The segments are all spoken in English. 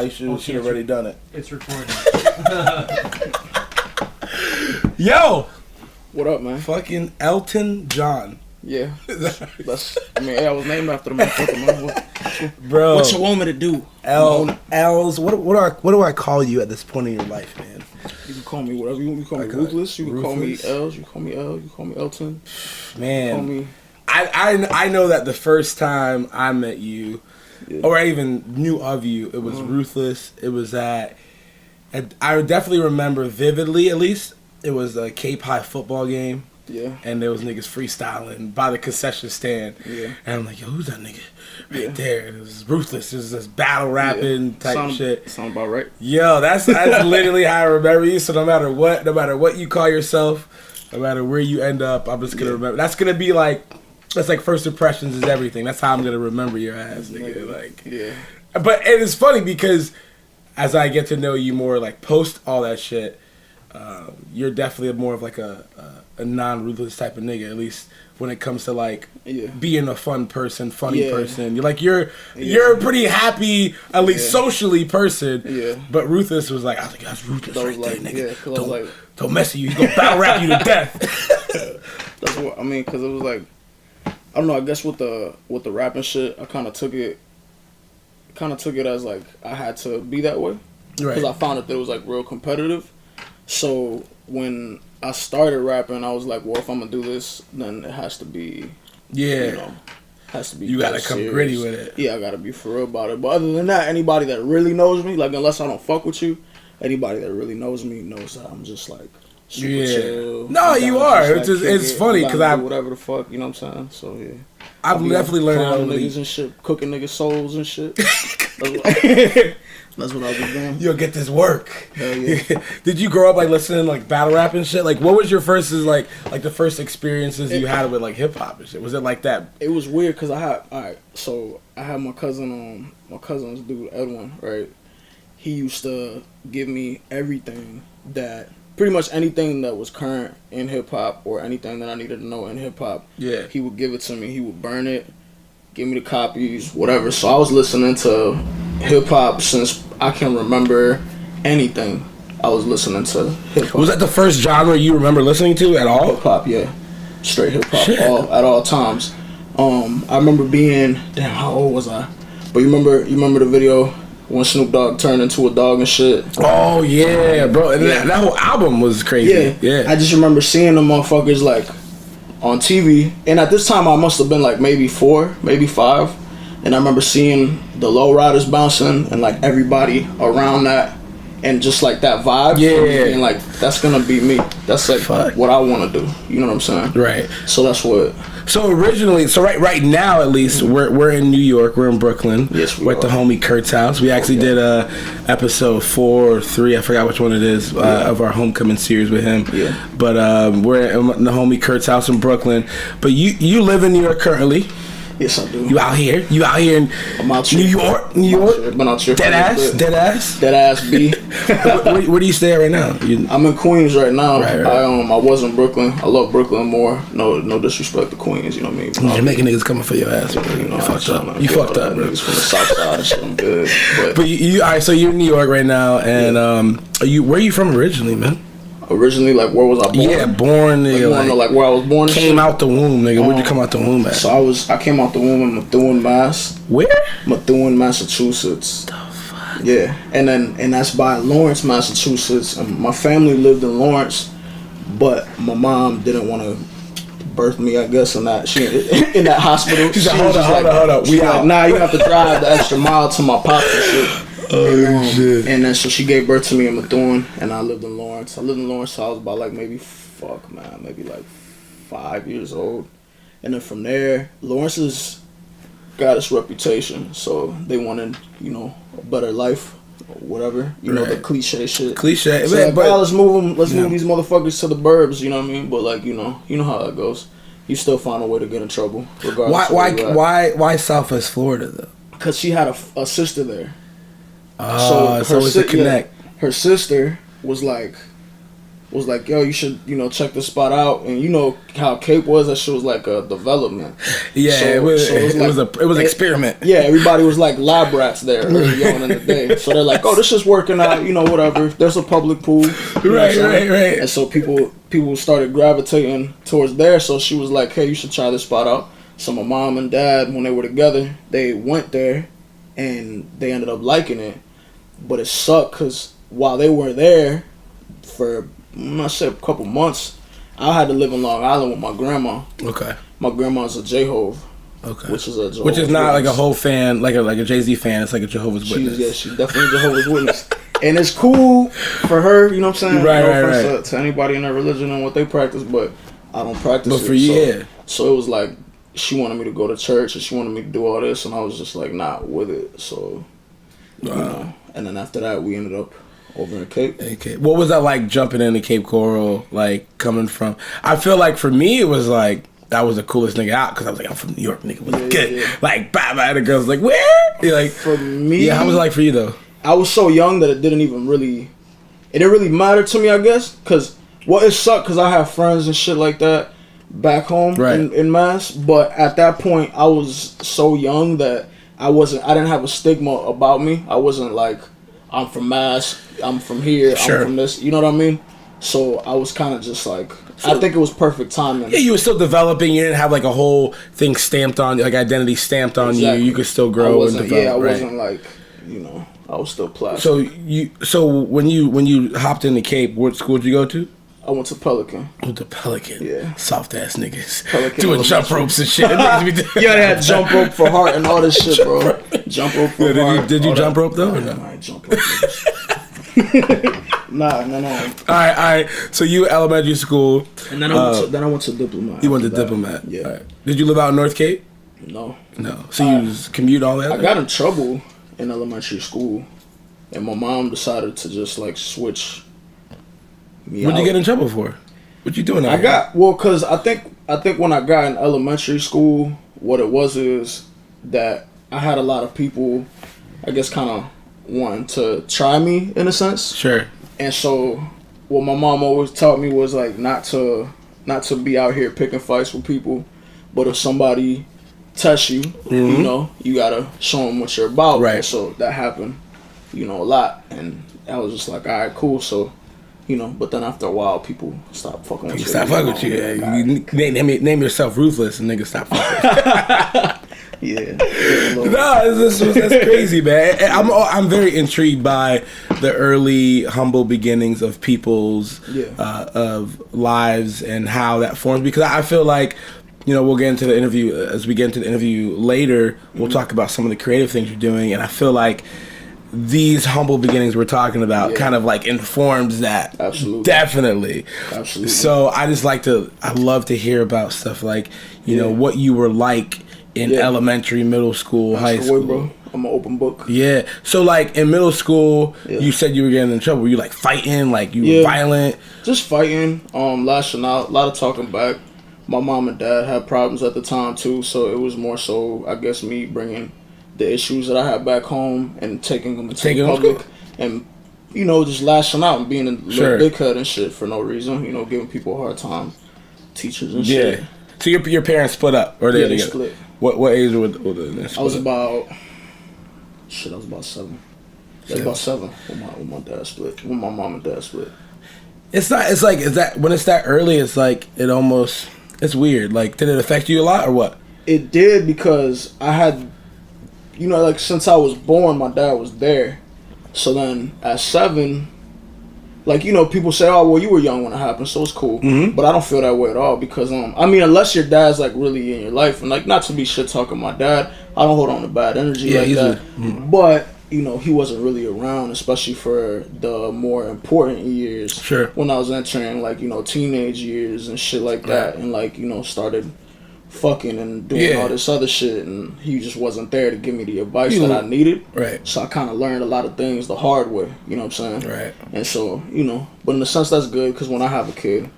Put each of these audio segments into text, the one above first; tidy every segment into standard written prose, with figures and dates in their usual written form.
you should have already done it. It's recording. Yo! What up, man? Fucking Elton John. Yeah. I was named after the motherfucker, man. Bro. What you want me to do? ELLZ. What do I call you at this point in your life, man? You can call me whatever you want. You can call me Ruthless. You can call me ELLZ. You can call me L. You can call me Elton. Man. Call me. I know that the first time I met you, or I even knew of you, it was Ruthless. It was at, I definitely remember vividly, at least, it was a Cape High football game. Yeah. And there was niggas freestyling by the concession stand. Yeah. And I'm like, yo, who's that nigga right there? And it was Ruthless. It was this battle rapping type shit. Sound about right. Yo, that's literally how I remember you. So no matter what you call yourself, no matter where you end up, I'm just gonna remember. That's gonna be like, that's like first impressions is everything. That's how I'm gonna remember your ass, nigga. Like, But it is funny because as I get to know you more, like post all that shit, you're definitely more of like a non-ruthless type of nigga, at least when it comes to like being a fun person, funny person. You're a pretty happy, at least socially person. Yeah. But Ruthless was like, I think that's Ruthless right there, nigga. Don't mess with you. He's gonna battle rap you to death. That's what I mean, because it was like, I don't know. I guess with the rapping shit, I kind of took it as like I had to be that way, because I found that it was like real competitive. So when I started rapping, I was like, well, if I'm gonna do this, then it has to be, has to be. You gotta come gritty with it. Yeah, I gotta be for real about it. But other than that, anybody that really knows me, like unless I don't fuck with you, anybody that really knows me knows that I'm just like super chill. No, you are. It's funny because I whatever the fuck, you know what I'm saying. So yeah, I've definitely learned niggas and shit, cooking niggas souls and shit. That's what I was doing. You'll get this work. Hell yeah. Did you grow up like listening to like battle rap and shit? Like what was your first like the first experiences you had with like hip hop and shit? Was it like that? It was weird because I had my cousin's dude Edwin, right? He used to give me everything that pretty much anything that was current in hip hop or anything that I needed to know in hip hop. Yeah. He would give it to me. He would burn it, give me the copies, whatever. So I was listening to hip hop since I can remember anything. I was listening to hip hop. Was that the first genre you remember listening to at all? Hip hop, yeah, straight hip hop at all times. I remember being how old was I? But you remember the video when Snoop Dogg turned into a dog and shit? Oh yeah, bro. And that whole album was crazy. Yeah. I just remember seeing them motherfuckers like on TV, and at this time I must have been like maybe 4, maybe 5. And I remember seeing the lowriders bouncing and like everybody around that, and just like that vibe. Yeah. And like that's gonna be me. That's like what I want to do. You know what I'm saying? Right. So that's what. So originally, right now at least, we're in New York. We're in Brooklyn. Yes, we're at the homie Kurt's house. We actually did episode 4 or 3. I forgot which one it is of our homecoming series with him. Yeah. But we're in the homie Kurt's house in Brooklyn. But you live in New York currently. Yes, I do. You out here in I'm out New York? Been out here. Dead ass B. Where do you stay at right now? I'm in Queens right now. Right. I was in Brooklyn. I love Brooklyn more. No disrespect to Queens, you know what I mean? Jamaican niggas coming for your ass, bro. You fucked up. You fucked up, bro. Niggas from the south side and shit, I'm good. But you all right, so you're in New York right now, and where are you from originally, man? Originally, like, where was I born? Yeah, born. Like, you wanna know, like, where I was born? Came out the womb, nigga. Where'd you come out the womb at? So I came out the womb in Methuen, Mass. Where? Methuen, Massachusetts. The fuck? Yeah, and that's by Lawrence, Massachusetts. And my family lived in Lawrence, but my mom didn't want to birth me, I guess, in that hospital. She said, hold up. We out. Like, nah, you have to drive the extra mile to my pop and shit. Shit. And then so she gave birth to me in Methuen, and I lived in Lawrence. I lived in Lawrence till I was about like maybe like 5 years old. And then from there, Lawrence has got its reputation, so they wanted, a better life or whatever. You know, the cliche shit. Cliche. So like, let's move these motherfuckers to the burbs, you know what I mean? But like, you know how that goes. You still find a way to get in trouble regardless. Why Southwest Florida though? Because she had a sister there. So it's a connect. Her sister was like was like, yo, you should, check this spot out. And you know how Cape was, that shit was like a development. Yeah, so, it was experiment. Yeah, everybody was like lab rats there early on in the day. So they're like, oh, this is working out, whatever. There's a public pool. Right. And so people started gravitating towards there. So she was like, hey, you should try this spot out. So my mom and dad, when they were together, they went there and they ended up liking it. But it sucked because while they were there for, I'm not sure, a couple months, I had to live in Long Island with my grandma. Okay. My grandma's a J-Hove. Okay. Which is a Jehovah's Which is not Witness. like a whole fan, like a Jay-Z fan. It's like a Jehovah's Witness. She's definitely a Jehovah's Witness. And it's cool for her, you know what I'm saying? Right, no right, offense to anybody in their religion and what they practice, but I don't practice it. But for you, yeah. So it was like, she wanted me to go to church and she wanted me to do all this, and I was just like, not with it. So, and then after that, we ended up over in Cape. Okay. What was that like jumping into Cape Coral, like coming from? I feel like for me, it was like, that was the coolest nigga out because I was like, I'm from New York, nigga. Was good. Yeah. Like, bye. The girls like, where? You're like, for me, yeah. How was it like for you though? I was so young that it didn't really matter to me, I guess. Cause it sucked because I have friends and shit like that back home in Mass. But at that point, I was so young that I didn't have a stigma about me. I wasn't like, I'm from Mass, I'm from here, I'm from this. You know what I mean? So I was kind of just like, I think it was perfect timing. Yeah, you were still developing. You didn't have like a whole thing stamped on, like identity stamped on you. You could still grow and develop. Yeah, I wasn't like, I was still plastic. So when you hopped into Cape, what school did you go to? I went to Pelican. Went to Pelican. Yeah. Soft ass niggas. Pelican doing jump ropes and shit. Yeah, they had jump rope for heart and all this shit, bro. Jump rope for heart. Did you jump rope though? Or no? I jump rope. Nah. All right. So you elementary school, and then I went to Diplomat. You went to Diplomat. Yeah. All right. Did you live out in North Cape? No. So you just commute all that? I got in trouble in elementary school, and my mom decided to just like switch me What'd out. you get in trouble for? What you doing? Because I think when I got in elementary school, what it was is that I had a lot of people, I guess, kind of wanting to try me in a sense. Sure. And so what my mom always taught me was like not to be out here picking fights with people, but if somebody tests you, you gotta show them what you're about. Right. And so that happened, a lot, and I was just like, all right, cool. So, but then after a while, people stop fucking with you. Stop fucking with you. Yeah. You name yourself Ruthless, and niggas stop fucking. Yeah. No, that's crazy, man. I'm very intrigued by the early humble beginnings of people's of lives and how that forms, because I feel like, we'll get into the interview as we get into the interview later. We'll talk about some of the creative things you're doing, and I feel like these humble beginnings we're talking about kind of like informs that. Absolutely. Definitely. Absolutely. So I love to hear about stuff like, what you were like in elementary, middle school, high school. Bro. I'm an open book. Yeah. So like in middle school, you said you were getting in trouble. Were you like fighting? Like you were violent? Just fighting, lashing out, a lot of talking back. My mom and dad had problems at the time too, so it was more so, I guess, me bringing the issues that I had back home and taking them to the public, and just lashing out and being a little dickhead and shit for no reason. Giving people a hard time, teachers and shit. Yeah. So your parents split up, or they split. What age were they split? I was about 7. I was about 7 when my dad split. When my mom and dad split. It's that when it's that early, it's like it's weird. Like, did it affect you a lot or what? It did, because I had, since I was born, my dad was there. So then at 7, like, people say, oh, well, you were young when it happened, so it's cool. Mm-hmm. But I don't feel that way at all, because, unless your dad's, like, really in your life, and, like, not to be shit-talking my dad, I don't hold on to bad energy like that. Mm-hmm. But, he wasn't really around, especially for the more important years. Sure. When I was entering, like, teenage years and shit like that, and, like, started fucking and doing all this other shit, and he just wasn't there to give me the advice that I needed. Right. So I kind of learned a lot of things the hard way, you know what I'm saying? Right. And so, but in a sense that's good, because when I have a kid,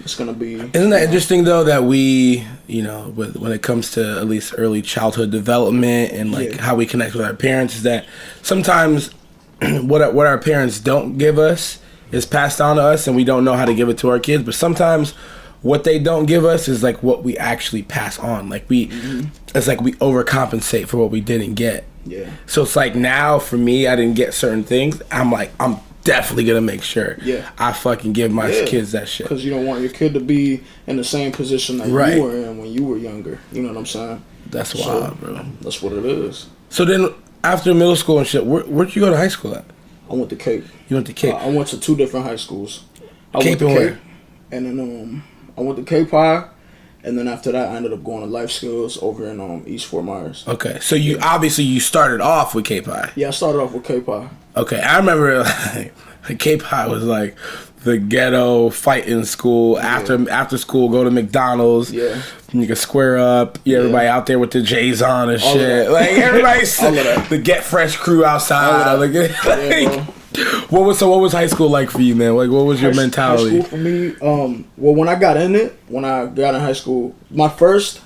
it's going to be... Isn't that interesting, though, that we, when it comes to at least early childhood development and, like, how we connect with our parents, is that sometimes what our parents don't give us is passed on to us, and we don't know how to give it to our kids. But sometimes what they don't give us is like what we actually pass on. Like it's like we overcompensate for what we didn't get. Yeah. So it's like now for me, I didn't get certain things. I'm definitely gonna make sure I fucking give my kids that shit. Because you don't want your kid to be in the same position that you were in when you were younger. You know what I'm saying? That's wild, bro. That's what it is. So then after middle school and shit, where'd you go to high school at? I went to Cape. You went to Cape? I went to 2 different high schools. Cape and where? And then I went to Cape High. And then after that, I ended up going to Life Skills over in East Fort Myers. Okay, so you obviously you started off with Cape High. Yeah, I started off with Cape High. Okay, I remember like, Cape High was like the ghetto fighting school. After school, go to McDonald's. Yeah, you can square up. Everybody out there with the J's on and shit. Like everybody's the Get Fresh crew outside. What was high school like for you, man? Like, what was your mentality? High school for me, well, when I got in high school, my first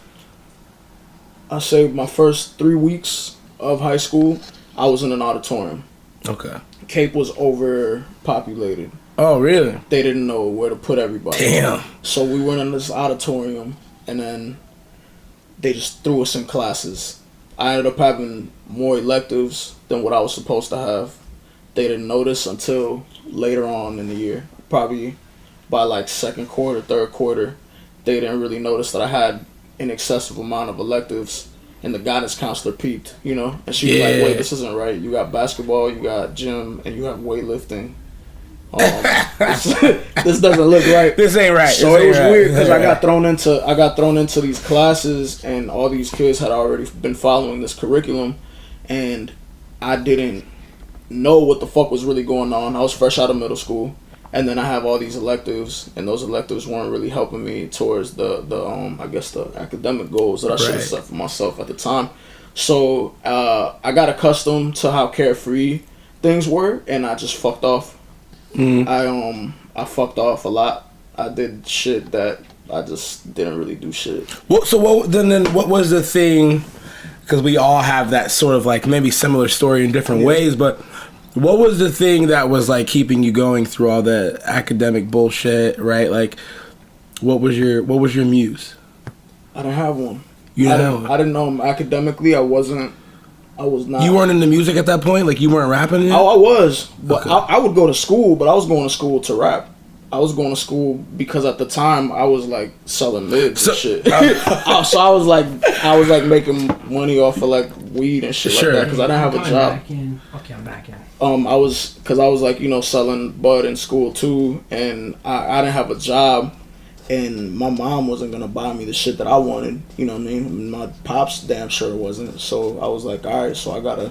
3 weeks of high school, I was in an auditorium. Okay. Cape was overpopulated. Oh, really? They didn't know where to put everybody. Damn. So we went in this auditorium, and then they just threw us in classes. I ended up having more electives than what I was supposed to have. They didn't notice until later on in the year. Probably by like second quarter, third quarter, they didn't really notice that I had an excessive amount of electives. And the guidance counselor peeped, you know? And she was like, wait, this isn't right. You got basketball, you got gym, and you have weightlifting. This doesn't look right. This ain't right. So it was weird because I got thrown into these classes, and all these kids had already been following this curriculum, and I didn't know what the fuck was really going on. I was fresh out of middle school, and then I have all these electives, and those electives weren't really helping me towards the I guess the academic goals that I should have set for myself at the time. So I got accustomed to how carefree things were, and I just fucked off. I fucked off a lot. I did shit that I just didn't really do shit. What was the thing? Because we all have that sort of like maybe similar story in different ways, but what was the thing that was like keeping you going through all the academic bullshit, right? Like, what was your muse? I didn't have one. I didn't know academically. I was not. You weren't into music at that point? Like, you weren't rapping yet? Oh, I was. But okay. I would go to school, but I was going to school to rap. I was going to school because at the time I was like selling mids and shit. So I was like making money off of like weed and shit like that because I didn't have a job. Okay, I'm back in. I was like, you know, selling bud in school too, and I didn't have a job, and my mom wasn't gonna buy me the shit that I wanted. You know what I mean? My pops damn sure wasn't. So I was like, all right, so I gotta.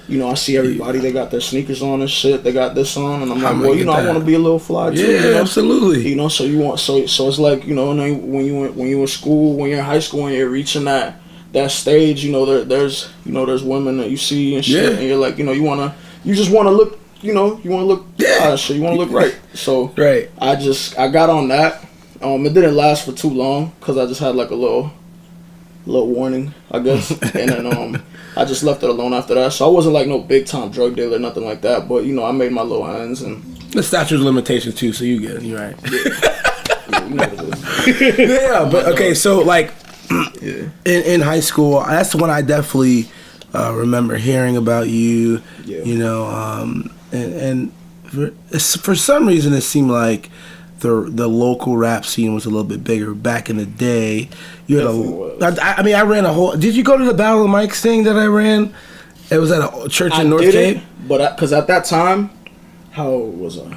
You know, I see everybody, they got their sneakers on and shit, they got this on, and I'm like, well, you know, I want to be a little fly too. Yeah, you know? Absolutely. You know, so you want, so it's like, you know, when you in school, when you're in high school and you're reaching that stage, you know, there's women that you see and shit, and you're like, you know, you just want to look, you know, you want to look, so you want to look right. So I got on that. It didn't last for too long because I just had like a little warning, I guess, and then I just left it alone after that. So I wasn't like no big time drug dealer, nothing like that. But you know, I made my little ends and the statute of limitations too. So you get it, you're right. You know what it is. Yeah, but okay, so like in high school, that's when I definitely remember hearing about you. Yeah. You know, and for some reason it seemed like the local rap scene was a little bit bigger back in the day. You had I ran a whole. Did you go to the Battle of the Mics thing that I ran? It was at a church in North Cape. But because at that time, how old was I?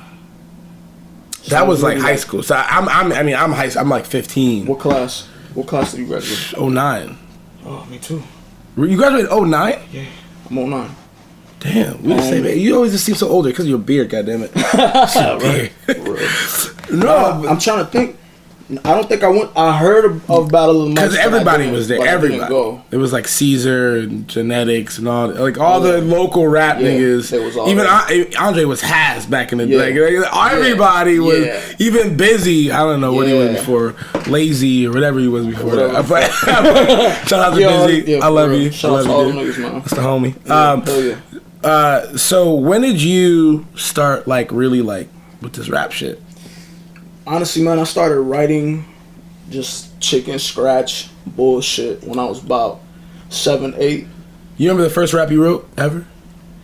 That was like high school. So I'm like 15. What class? What class did you graduate? 09. Oh, me too. You graduated 09? Yeah, I'm 09. Damn, we the same age. You always just seem so older because of your beard, goddammit. No, I'm trying to think. I don't think I went. I heard of Battle of the Mics because everybody was there. Everybody. It was like Caesar and Genetics and all the local rap niggas. Even Andre was Has back in the day. Like, everybody was even Busy. I don't know what he was before, Lazy or whatever he was before that. Shout out to Busy. I love you. Shout out to all the niggas, man. That's the homie. So when did you start like really like with this rap shit? Honestly, man, I started writing just chicken scratch bullshit when I was about 7, 8. You remember the first rap you wrote ever?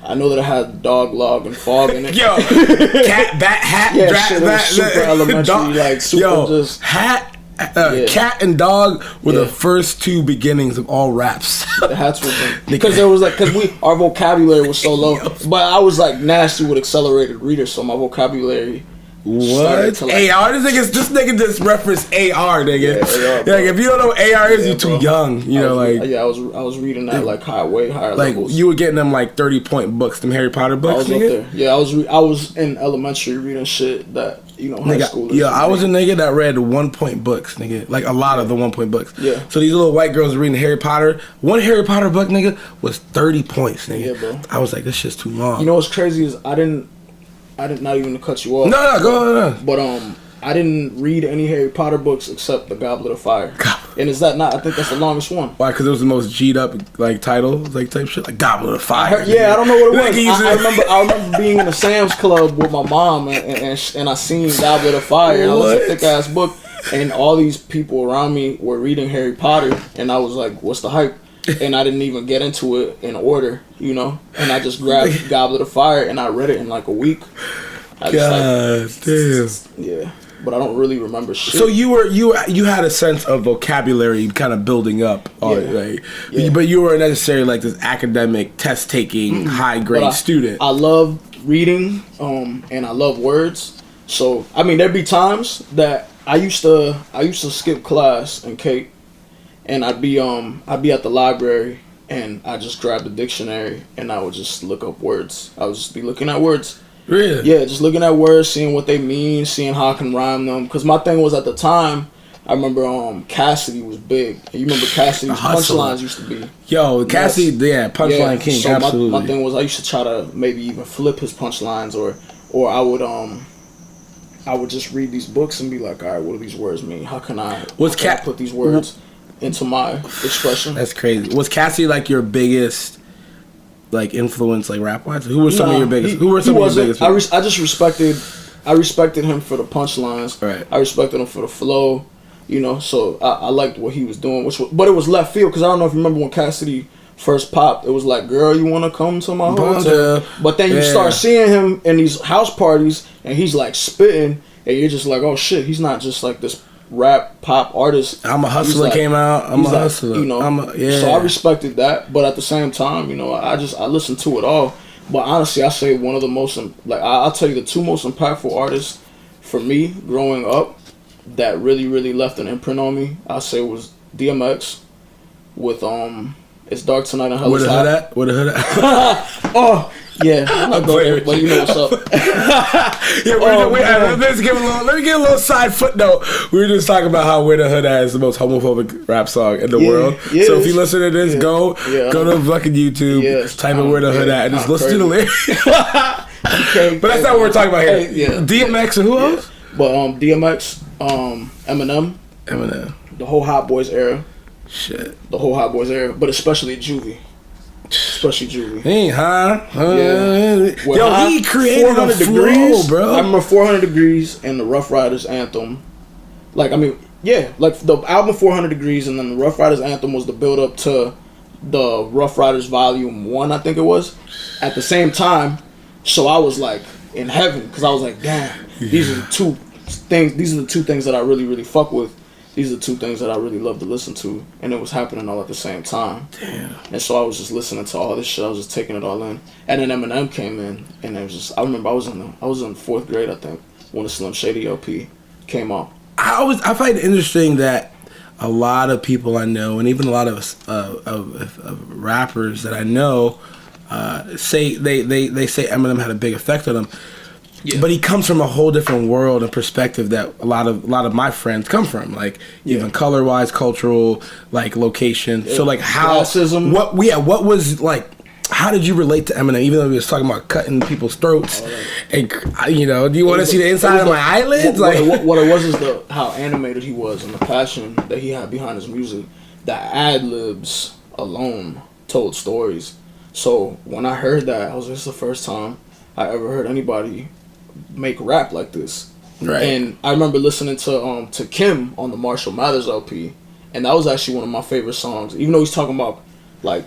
I know that I had dog, log, and fog in it. Yo, cat, bat, hat, yeah, drat, shit, it was super elementary, dog. like super Yo, just hat, yeah. cat and dog were the first two beginnings of all raps. The hats were them. Because there was like, our vocabulary was so low. But I was like nasty with accelerated reader, so my vocabulary. What? Like, AR? This nigga just referenced AR, nigga. Yeah, AR, like, if you don't know what AR is, you're too young. You know, like. Yeah, I was reading that like way higher like levels. You were getting them like 30-point books, them Harry Potter books, I was nigga? up there. Yeah, I was in elementary reading shit that, you know, high school. Yeah, I was a nigga that read 1-point books, nigga. Like a lot of the 1-point books. Yeah. So these little white girls reading Harry Potter. One Harry Potter book, nigga, was 30 points, nigga. Yeah, bro. I was like, this shit's too long. You know what's crazy is I didn't not even to cut you off. No, go on. But I didn't read any Harry Potter books except The Goblet of Fire. And is that not? I think that's the longest one. Why? Because it was the most G'd up like title, like type shit, like Goblet of Fire. I don't know what it was. I remember being in a Sam's Club with my mom and I seen Goblet of Fire. And I was a thick ass book, and all these people around me were reading Harry Potter, and I was like, "What's the hype?" And I didn't even get into it in order, you know. And I just grabbed Goblet of Fire and I read it in like a week. God damn. Yeah. But I don't really remember shit. So you had a sense of vocabulary kind of building up, but you weren't necessarily like this academic test taking high grade student. I love reading, and I love words. So I mean, there'd be times that I used to skip class and Kate, and I'd be at the library and I just grab the dictionary and I would just look up words. I would just be looking at words. Really? Yeah, just looking at words, seeing what they mean, seeing how I can rhyme them. Because my thing was at the time, I remember Cassidy was big. You remember Cassidy's punchlines used to be. Yo, Cassidy, punchline king, so absolutely. My thing was I used to try to maybe even flip his punchlines, or I would just read these books and be like, all right, what do these words mean? How can I put these words into my expression? That's crazy. Was Cassidy like your biggest like influence, like rap wise? Who were some of your biggest? Who were some of your biggest? I just respected him for the punchlines. Right. I respected him for the flow. You know, so I liked what he was doing, but it was left field because I don't know if you remember when Cassidy first popped. It was like, "Girl, you want to come to my hotel?" But then you start seeing him in these house parties, and he's like spitting, and you're just like, "Oh shit, he's not just like this rap pop artist." I'm a Hustler came out. I'm a Hustler. You know, so I respected that, but at the same time, you know, I listened to it all. But honestly, I say one of the most I'll tell you the two most impactful artists for me growing up that really left an imprint on me. I say was DMX with It's Dark Tonight and Hell is Hot. Where the hood at? Oh. Yeah, but you know what's up. Let me give a little side footnote. We were just talking about how Where the Hood At is the most homophobic rap song in the world. Yeah, so if you listen to this, go to fucking YouTube, type in Where the Hood At, and just listen to the lyrics. But that's not what we're talking about here. DMX and who else? But DMX, Eminem, the whole Hot Boys era. Shit. The whole Hot Boys era, but especially Juvie. Especially Juvie. Hey, huh? Yo, he created a flow, bro. I remember 400 Degrees and the Rough Riders anthem. Like, I mean, like the album 400 Degrees and then the Rough Riders anthem was the build up to the Rough Riders Volume 1, I think it was, at the same time. So I was like in heaven because I was like, damn, these are the two things that I really fuck with. These are the two things that I really love to listen to, and it was happening all at the same time. Damn. And so I was just listening to all this shit. I was just taking it all in. And then Eminem came in, and it was just. I remember I was in 4th grade, I think, when the Slim Shady LP came out. I find it interesting that a lot of people I know, and even a lot of rappers that I know, say they say Eminem had a big effect on them. Yeah. But he comes from a whole different world and perspective that a lot of my friends come from, like even color wise, cultural, like location. So like how classism. What was like? How did you relate to Eminem? Even though he was talking about cutting people's throats, and you know, do you want to see the inside of my eyelids? What it was is how animated he was and the passion that he had behind his music. The ad libs alone told stories. So when I heard that, I was just the first time I ever heard anybody make rap like this. Right. And I remember listening to Kim on the Marshall Mathers LP, and that was actually one of my favorite songs. Even though he's talking about like,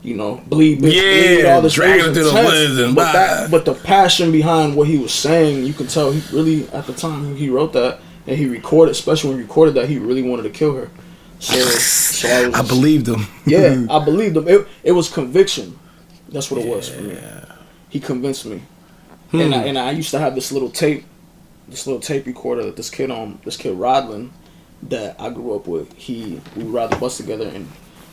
you know, bleed, bleed, all this, dragging through the woods and but the passion behind what he was saying, you could tell he really, at the time he wrote that and he recorded, especially when he recorded that, he really wanted to kill her. So I believed him. Yeah, I believed him. It was conviction. That's what it was for me. He convinced me. And I used to have this little tape recorder that this kid Rodlin that I grew up with. We would ride the bus together, and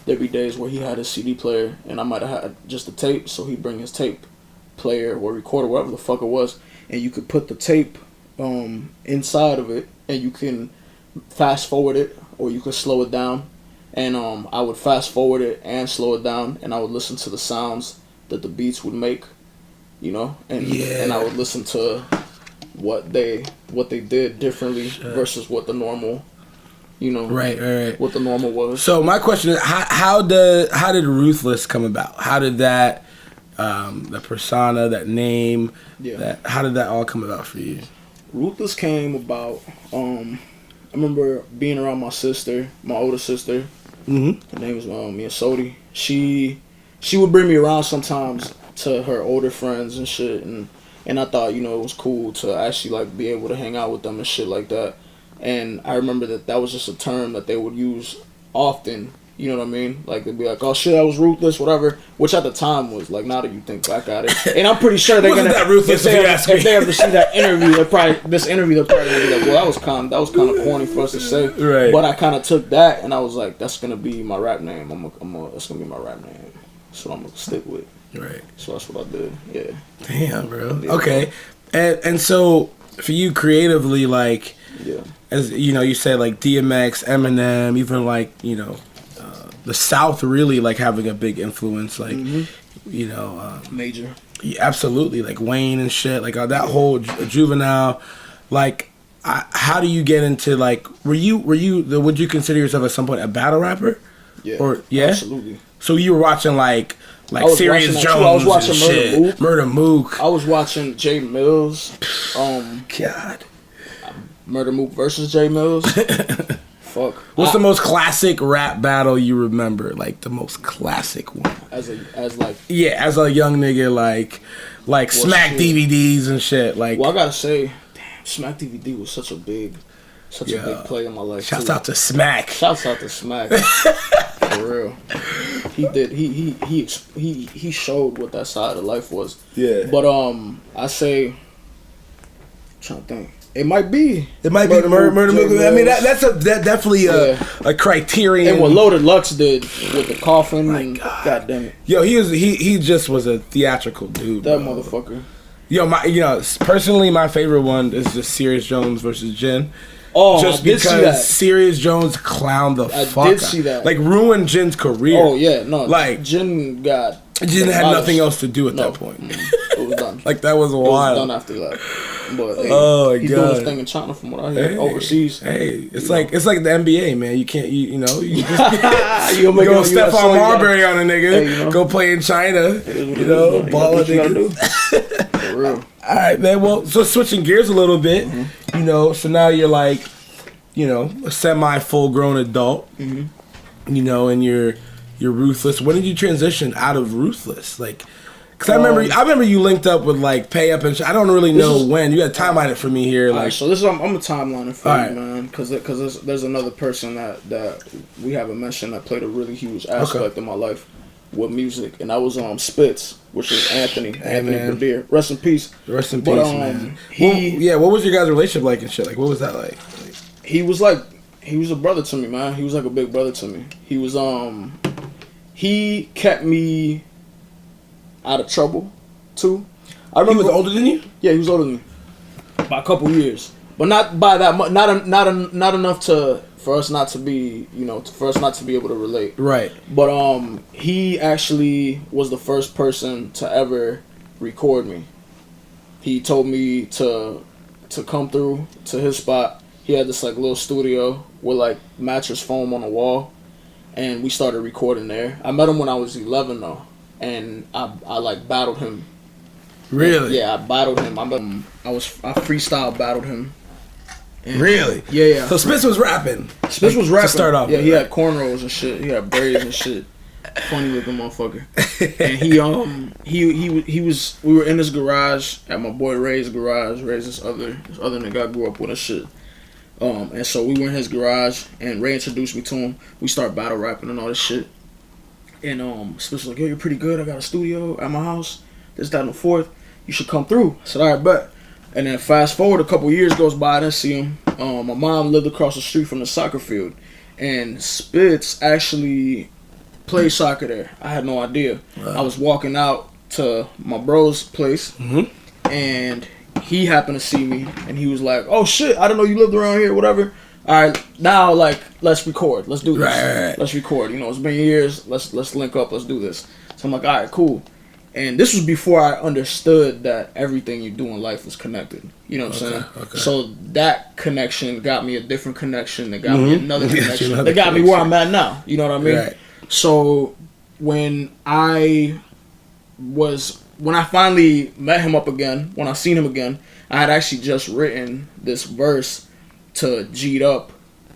there'd be days where he had his CD player and I might have had just a tape, so he'd bring his tape player or recorder, whatever the fuck it was, and you could put the tape inside of it, and you can fast forward it or you could slow it down. And I would fast forward it and slow it down, and I would listen to the sounds that the beats would make, you know, and I would listen to what they did differently versus what the normal, you know, right. what the normal was. So my question is, how did Ruthless come about? How did that the persona, that name, how did that all come about for you? Ruthless came about. I remember being around my sister, my older sister. Her name was Mia Sodi. She would bring me around sometimes to her older friends and shit, and I thought, you know, it was cool to actually like be able to hang out with them and shit like that. And I remember that was just a term that they would use often. You know what I mean? Like, they'd be like, "Oh shit, that was Ruthless," whatever. Which at the time was like, now that you think back at it, and I'm pretty sure they're gonna. That Ruthless, if they ever see that interview, they're probably gonna be like, "Well, that was kind of corny for us to say." Right. But I kind of took that and I was like, "That's gonna be my rap name. That's gonna be my rap name. So I'm gonna stick with." Right. So that's what I did. Yeah. Damn, bro. Yeah. Okay. And so for you creatively, like, as you know, you said like DMX, Eminem, even like, you know, the South really like having a big influence, like, you know, Major. Yeah, absolutely, like Wayne and shit, like that whole Juvenile, like, how do you get into like, would you consider yourself at some point a battle rapper? Yeah. Or absolutely. So you were watching like Serious Jones, I was watching Murder Mook. I was watching Jay Mills. God. Murder Mook versus Jay Mills. Fuck. What's the most classic rap battle you remember? Like the most classic one. As a young nigga, like Smack shit. DVDs and shit. Like, well, I gotta say, damn, Smack DVD was such a big play in my life. Shouts out to Smack. Shouts out to Smack. For real. He did. He showed what that side of life was. Yeah. But I say, I'm trying to think. It might be Murder Mook. I mean, that's definitely a criterion. And what Loaded Lux did with the coffin. And God damn it. Yo, he just was a theatrical dude. That motherfucker. Yo, personally, my favorite one is just Serious Jones versus Jin. Oh, just I did see that. because Serious Jones clowned the fuck out. I did see that. Like, ruined Jin's career. Oh yeah, no. Like, Jin had nothing else to do at that point. It was done. Like, that was wild. It was done after that. But hey, he's doing his thing in China from what I hear. Overseas. Hey, it's like the NBA, man. You can't you just you go Stephon Marbury on a nigga. Go play in China. Ball a nigga. For real. All right, man. Well, so switching gears a little bit, so now you're like, a semi full grown adult, and you're Ruthless. When did you transition out of Ruthless? Like, because I remember you linked up with like Pay Up and I don't really know when. You got to timeline it for me here. Like, so this is I'm a timeline it for you, man, because there's another person that we haven't mentioned that played a really huge aspect in my life with music, and that was Spitz, which is Anthony Berdier. Rest in peace. Rest in peace, man. What was your guys' relationship like and shit? Like, what was that like? He was a brother to me, man. He was like a big brother to me. He was he kept me out of trouble too. I remember. He was older than you? Yeah, he was older than me by a couple years, but not by that much. Not enough for us not to be able to relate. Right. But he actually was the first person to ever record me. He told me to come through to his spot. He had this like little studio with like mattress foam on the wall, and we started recording there. I met him when I was 11 though, and I like battled him Really? Yeah, I battled him. I freestyle battled him. And Really? Yeah. So Spitz was rapping. Spitz was rapping. To start off. Yeah, he had cornrows and shit. He had braids and shit. Funny looking motherfucker. And he was. We were in his garage at my boy Ray's garage. Ray's this other nigga I grew up with and shit. And so we were in his garage, and Ray introduced me to him. We started battle rapping and all this shit. And Spitz was like, "Yo, you're pretty good. I got a studio at my house. This, that, and the fourth. You should come through." I said, "All right, bet." And then fast forward a couple years goes by, I didn't see him. My mom lived across the street from the soccer field, and Spitz actually played soccer there. I had no idea. Wow. I was walking out to my bro's place, and he happened to see me, and he was like, "Oh shit, I didn't know you lived around here, whatever. All right, now like let's record. Let's do this. Right. Let's record. You know, it's been years. Let's link up. Let's do this." So I'm like, "All right, cool." And this was before I understood that everything you do in life is connected. You know what I'm saying? Okay. So that connection got me a different connection. That got me another connection. That got me where I'm at now. You know what I mean? Right. So when I finally met him up again, when I seen him again, I had actually just written this verse to G'd Up,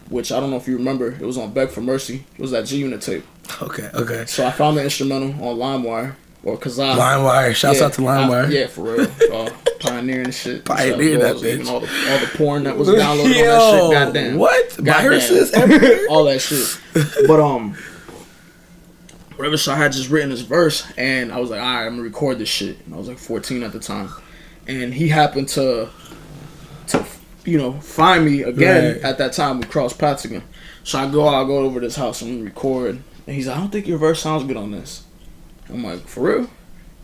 which I don't know if you remember. It was on Beg for Mercy. It was that G-Unit tape. Okay. So I found the instrumental on LimeWire. Or Kazaa. LimeWire. Shouts out to LimeWire. Yeah, for real. Pioneering the shit. Pioneering that bitch. All the porn that was downloaded on that shit. Goddamn. What? Viruses everywhere? All that shit. But, whatever. So I had just written this verse, and I was like, all right, I'm going to record this shit. And I was like 14 at the time. And he happened to find me again at that time. We crossed paths again. So I go over to his house and we record. And he's like, I don't think your verse sounds good on this. I'm like, for real?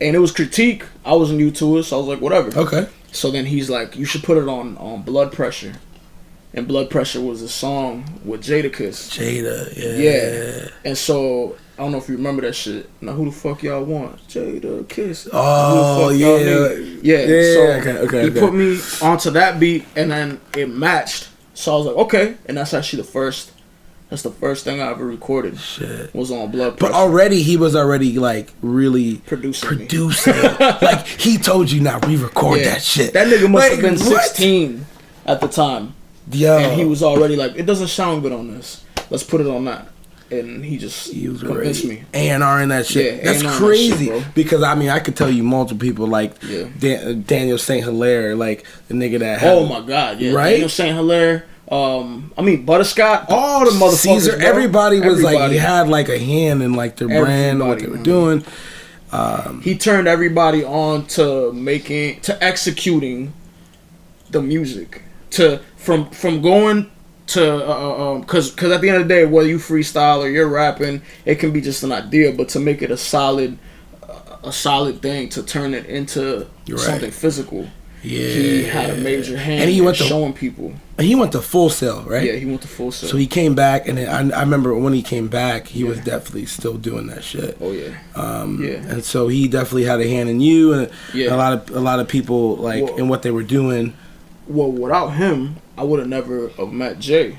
And it was critique. I was new to it, so I was like, whatever. Okay. So then he's like, you should put it on Blood Pressure. And Blood Pressure was a song with Jadakiss. Yeah. And so, I don't know if you remember that shit. Now, who the fuck y'all want? Jadakiss. Oh, yeah. So, okay. He put me onto that beat, and then it matched. So I was like, okay. And that's actually That's the first thing I ever recorded. Shit. Was on Blood Pressure. But already, he was already, like, really producing. Like, he told you, now re-record that shit. That nigga must have been 16 at the time. Yo. And he was already like, it doesn't sound good on this. Let's put it on that. And he convinced me. A&R in that shit. Yeah, that's crazy. That shit, because, I mean, I could tell you multiple people, like, Daniel St. Hilaire, like, the nigga that had... Oh, my God, yeah. Right? Daniel St. Hilaire... Butterscott, all the motherfuckers. Caesar, everybody was like, he had like a hand in like their brand and what they were doing. He turned everybody on to executing the music, from going to because at the end of the day, whether you freestyle or you're rapping, it can be just an idea, but to make it a solid thing, to turn it into something physical. Yeah, he had a major hand and he went to showing people. And he went to Full Sail, right? Yeah, he went to Full Sail. So he came back, and I remember when he came back, he was definitely still doing that shit. Oh yeah. And so he definitely had a hand in you, and a lot of people like in what they were doing. Well, without him, I would have never met Jay.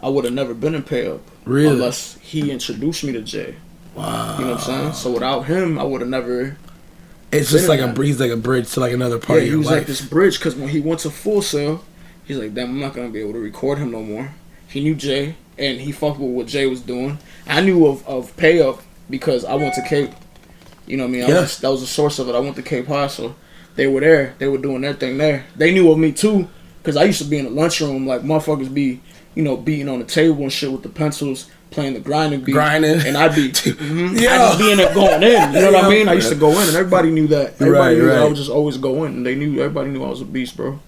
I would have never been in Pay Up. Really? Unless he introduced me to Jay. Wow. You know what I'm saying? So without him, I would have never. It's just like he's like a bridge to like another part of your life. He was like this bridge, because when he went to Full Sail, he's like, damn, I'm not going to be able to record him no more. He knew Jay, and he fucked with what Jay was doing. I knew of Pay Up because I went to Cape. You know what I mean? That was the source of it. I went to Cape High, so they were there. They were doing their thing there. They knew of me, too, because I used to be in the lunchroom, like, motherfuckers be, beating on the table and shit with the pencils, playing the grinding beat. And I'd be, I'd just be in there going in. You know what I mean? I used to go in, and everybody knew that. Everybody knew that I would just always go in, and everybody knew I was a beast, bro.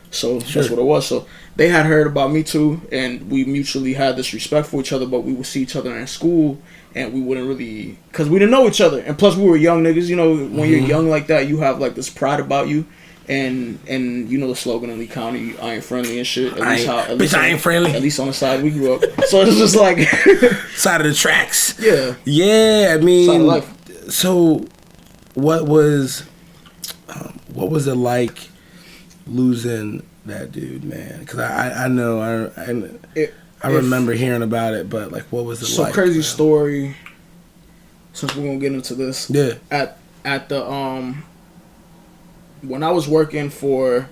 So that's what it was. So they had heard about me too, and we mutually had this respect for each other, but we would see each other in school, and we wouldn't really, because we didn't know each other. And plus we were young niggas, when you're young like that, you have like this pride about you. And the slogan in Lee County, I ain't friendly and shit. At least I ain't friendly. At least on the side we grew up. So it's just like side of the tracks. Yeah. Yeah, I mean, side of life. So what was it like losing that dude, man? Because I know I remember hearing about it, but like, what was it like? So crazy story. Since we're gonna get into this, yeah. At the when I was working for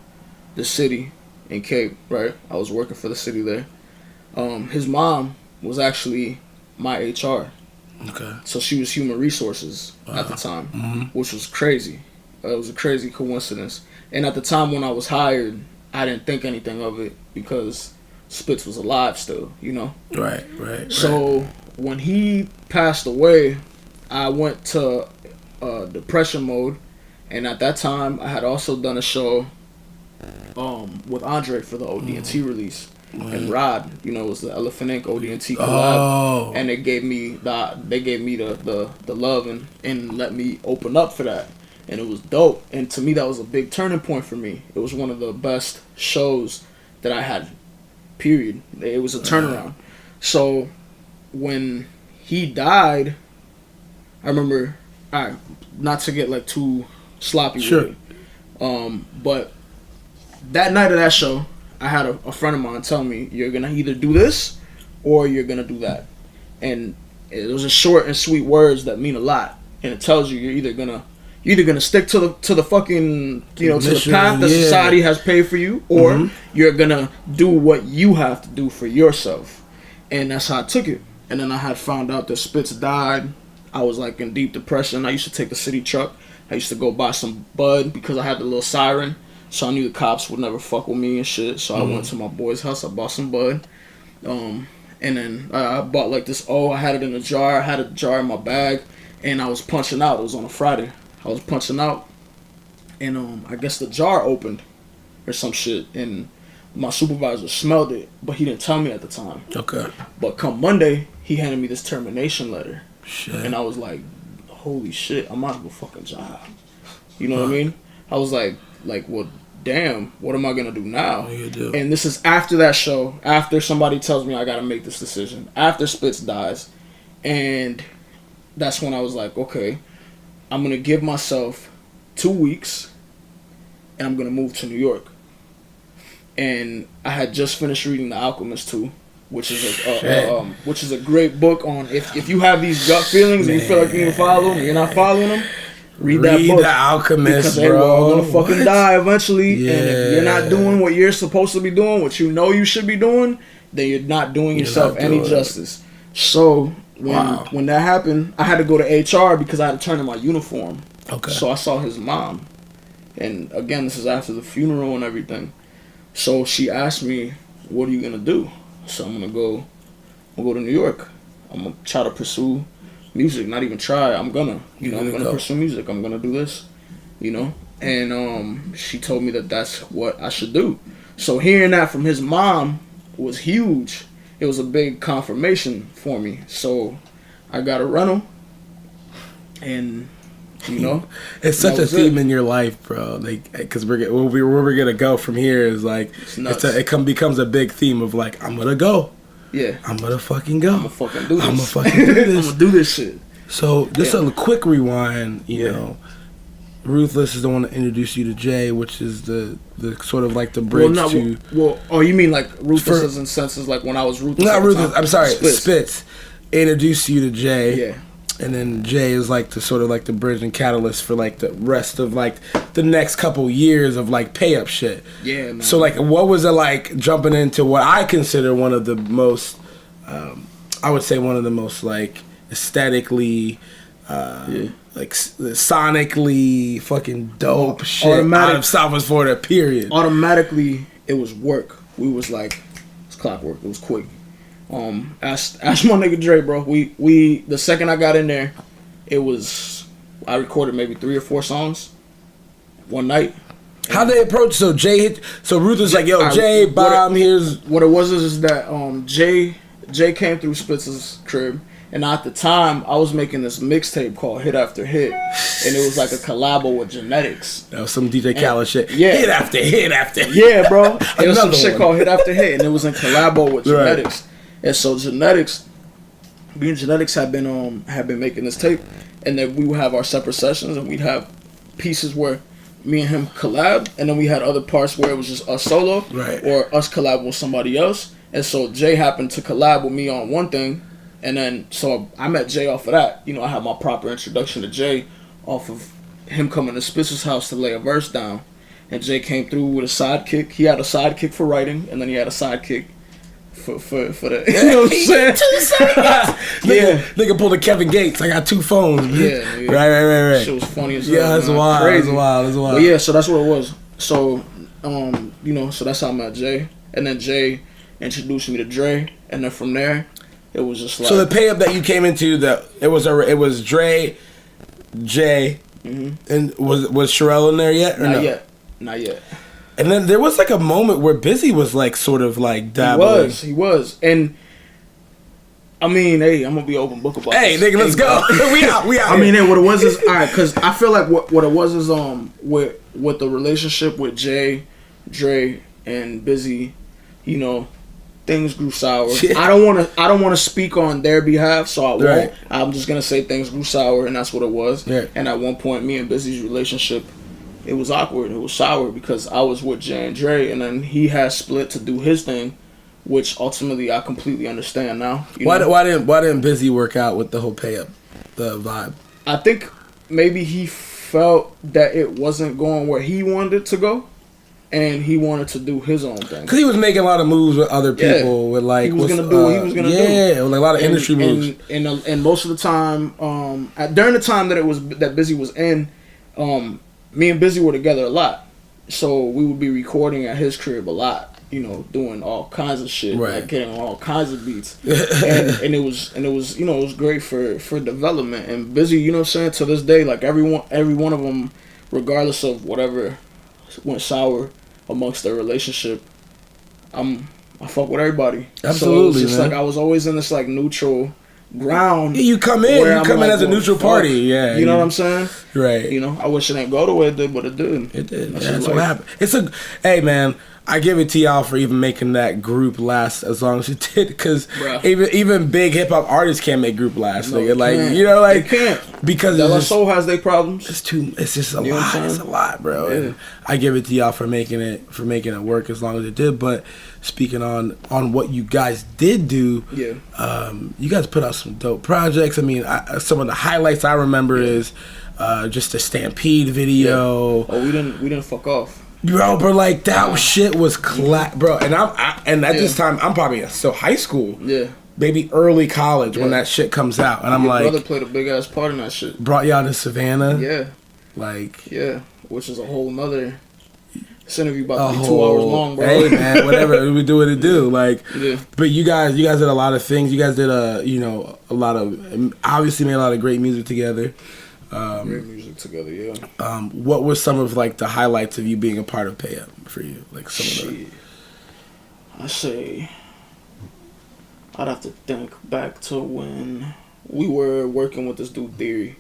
the city in Cape, right? I was working for the city there. His mom was actually my HR. Okay. So she was human resources at the time, which was crazy. It was a crazy coincidence. And at the time when I was hired, I didn't think anything of it because Spitz was alive still, you know? Right. So when he passed away, I went to depression mode. And at that time, I had also done a show with Andre for the OD&T release. And Rod, you know, was the Elephant Inc. OD&T collab, and they gave me the love and let me open up for that, and it was dope. And to me, that was a big turning point for me. It was one of the best shows that I had. Period. It was a turnaround. So when he died, I remember. Not to get like too sloppy with it, but that night of that show, I had a friend of mine tell me, you're going to either do this or you're going to do that. And it was a short and sweet words that mean a lot. And it tells you you're either going to stick to the fucking, you know, to the path that society has paid for you, or you're going to do what you have to do for yourself. And that's how I took it. And then I had found out that Spitz died. I was like in deep depression. I used to take the city truck. I used to go buy some bud because I had the little siren. So I knew the cops would never fuck with me and shit. So I went to my boy's house. I bought some bud. And then I bought like this. I had it in a jar. I had a jar in my bag. And I was punching out. It was on a Friday. I was punching out. And I guess the jar opened or some shit. And my supervisor smelled it. But he didn't tell me at the time. Okay. But come Monday, he handed me this termination letter. Shit. And I was like, holy shit, I'm out of a fucking job. You know what I mean? I was like, well, damn, what am I going to do now? What you do? And this is after that show, after somebody tells me I got to make this decision, after Spitz dies. And that's when I was like, okay, I'm going to give myself 2 weeks and I'm going to move to New York. And I had just finished reading The Alchemist 2, which is a great book on if you have these gut feelings and you feel like you can follow them, you're not following them. Read that book. The Alchemist, because they bro. were all gonna fucking die eventually. Yeah. And if you're not doing what you're supposed to be doing, what you know you should be doing, then you're not doing yourself any justice. So when that happened, I had to go to HR because I had to turn in my uniform. Okay. So I saw his mom, and again, this is after the funeral and everything. So she asked me, "What are you gonna do?" So I'm gonna go to New York. I'm gonna try to pursue music. Not even try. I'm gonna pursue music. I'm gonna do this, you know. And she told me that that's what I should do. So hearing that from his mom was huge. It was a big confirmation for me. So I got a rental, and you know, it's such a theme in your life, bro. Like, because where we're gonna go from here is like it becomes a big theme of like, I'm gonna go. Yeah, I'm gonna fucking go. I'm gonna fucking do this. I'm gonna fucking do this. I'm gonna do this shit. So just a quick rewind. You know, Ruthless is the one that introduced you to Jay, which is the sort of like the bridge to. Oh, you mean like Ruthless as in senses like when I was Ruthless? Not Ruthless. I'm sorry, Spitz introduced you to Jay. Yeah. And then Jay is like the sort of like the bridge and catalyst for like the rest of like the next couple years of like pay up shit. Yeah, man. So like, what was it like jumping into what I consider one of the most, I would say one of the most like aesthetically, like sonically fucking dope shit out of South Florida. Period. Automatically, it was work. We was like, it's clockwork. It was quick. Ask my nigga Dre, bro. We the second I got in there, I recorded maybe 3 or 4 songs one night. How they approach? So Ruth was like, yo, Jay, Bob, here's what it was is that Jay came through Spitz's crib, and at the time I was making this mixtape called Hit After Hit, and it was like a collabo with Genetics. That was some DJ Khaled shit. Yeah, hit after hit after hit. Yeah, bro. It was some shit called Hit After Hit, and it was in collabo with Genetics. And so me and Genetics had been making this tape, and then we would have our separate sessions, and we'd have pieces where me and him collab, and then we had other parts where it was just us solo, or us collab with somebody else. And so Jay happened to collab with me on one thing, and then so I met Jay off of that. You know, I had my proper introduction to Jay off of him coming to Spitzer's house to lay a verse down, and Jay came through with a sidekick. He had a sidekick for writing, and then he had a sidekick for the. You know what I'm saying? Nigga pulled a Kevin Gates. I got 2 phones. Yeah. Right. Shit was funny as hell. Yeah, that's wild. Crazy. That's wild. But yeah, so that's what it was. So, so that's how I met Jay, and then Jay introduced me to Dre, and then from there, it was just like. So the pay up that you came into, it was Dre, Jay, and was Sherelle in there yet? Or Not yet. And then there was like a moment where Busy was like sort of like dabbling. He was, and I mean, hey, I'm gonna be open book about this. Hey, nigga, let's go. we out. I mean, what it was is alright, cause I feel like what it was is with the relationship with Jay, Dre, and Busy, things grew sour. Shit. I don't want to speak on their behalf, so I won't. Right. I'm just gonna say things grew sour, and that's what it was. Yeah. And at one point, me and Busy's relationship, it was awkward. It was sour because I was with Jay and Dre, and then he had split to do his thing, which ultimately I completely understand now. Why didn't Busy work out with the whole pay up, the vibe? I think maybe he felt that it wasn't going where he wanted it to go, and he wanted to do his own thing. Because he was making a lot of moves with other people. With like, he was gonna do what he was gonna do. Yeah, like a lot of industry moves. And most of the time, during the time that Busy was in, me and Busy were together a lot, so we would be recording at his crib a lot. Doing all kinds of shit, right. Like getting all kinds of beats, and it was it was great for development. And Busy, you know what I'm saying, to this day, like every one of them, regardless of whatever went sour amongst their relationship, I fuck with everybody. Absolutely, so it was just man. like I was always in this like neutral ground. Yeah, you come in as a neutral party. Yeah, you know what I'm saying? Right. I wish it didn't go the way it did, but it did. It did. That's what happened. Hey, man. I give it to y'all for even making that group last as long as it did, because even big hip hop artists can't make group last. No, they can't because De La Soul has their problems. It's just a lot. It's a lot, bro. Yeah. And I give it to y'all for making it work as long as it did. But speaking on what you guys did do, you guys put out some dope projects. I mean, some of the highlights I remember is just the Stampede video. Yeah. Oh, we didn't fuck off. Bro, but like that shit was bro, and at this time I'm probably still high school, maybe early college when that shit comes out, and I'm Your like, brother played a big ass part in that shit. Brought y'all to Savannah, which is a whole nother. This interview about to be 2 hours long, bro. Hey man, whatever we do what it do, But you guys did a lot of things. You guys did a lot of obviously made a lot of great music together. Great music together, yeah. What were some of like the highlights of you being a part of Pay Up for you? Like some of the. I say I'd have to think back to when we were working with this dude Theory,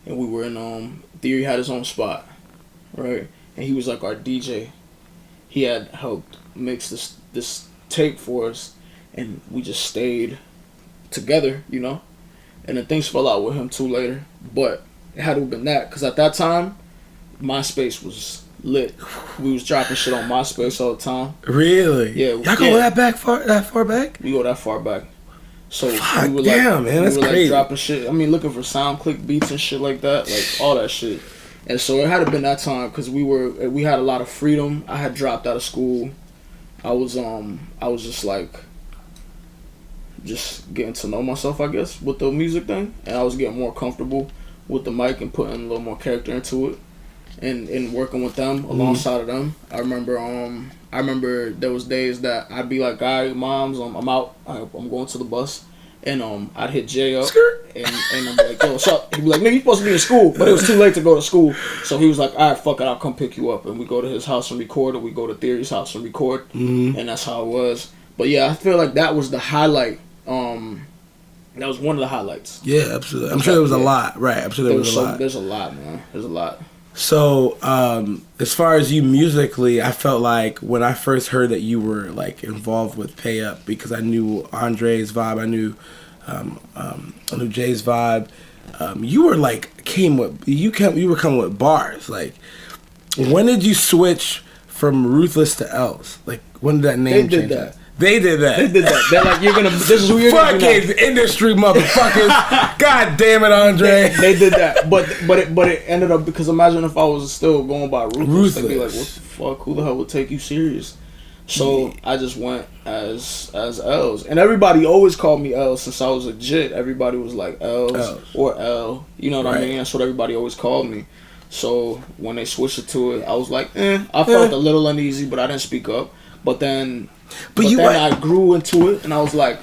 and we were in Theory had his own spot, right? And he was like our DJ. He had helped mix this tape for us, and we just stayed together, And then things fell out with him too later. But it had to have been that. Because at that time, MySpace was lit. We was dropping shit on MySpace all the time. Really? Yeah. Y'all go that far back? We go that far back. So fuck, we were damn, man, that's crazy. Dropping shit. I mean, looking for SoundClick beats and shit like that. Like, all that shit. And so it had to have been that time. Because we had a lot of freedom. I had dropped out of school. I was just like... just getting to know myself, I guess, with the music thing, and I was getting more comfortable with the mic and putting a little more character into it, and working with them alongside of them. I remember there was days that I'd be like, "Guy, moms, I'm out, I'm going to the bus," and I'd hit Jay up, and I'm like, "Yo, what's up?" He'd be like, "Nigga, you supposed to be in school," but it was too late to go to school, so he was like, "All right, fuck it, I'll come pick you up," and we go to his house and record, or we go to Theory's house and record, and that's how it was. But yeah, I feel like that was the highlight. That was one of the highlights. Yeah, absolutely. I'm sure there was a lot, right? I'm sure there was a lot. There's a lot, man. There's a lot. So, as far as you musically, I felt like when I first heard that you were like involved with Pay Up, because I knew Andre's vibe, I knew Jay's vibe. You were like you were coming with bars. Like, when did you switch from Ruthless to ELLZ? Like, when did that name change? They did that. They did that. They're like, this is who you're gonna do. Fucking industry motherfuckers. God damn it, Andre. They did that. But it ended up, because imagine if I was still going by Ruthless. They'd be like, what the fuck? Who the hell would take you serious? So I just went as ELLZ. And everybody always called me ELLZ since I was a jit. Everybody was like ELLZ or L. You know what I mean? That's what everybody always called me. So when they switched it to it, I was like, I felt a little uneasy, but I didn't speak up. But then I grew into it, and I was like,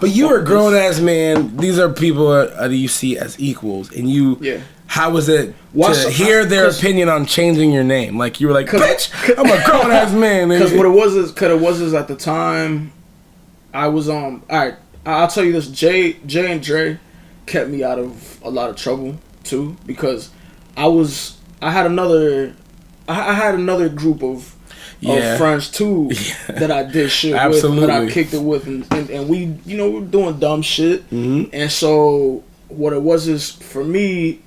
but you were a grown ass man. These are people that you see as equals, and you. Yeah. How was it to hear their opinion on changing your name? Like, you were like, bitch, I'm a grown ass man. Because what it was is at the time, I was all right. I'll tell you this: Jay and Dre kept me out of a lot of trouble too, because I had another group of friends too that I did shit with, that I kicked it with, and we, we were doing dumb shit. And so what it was is, for me,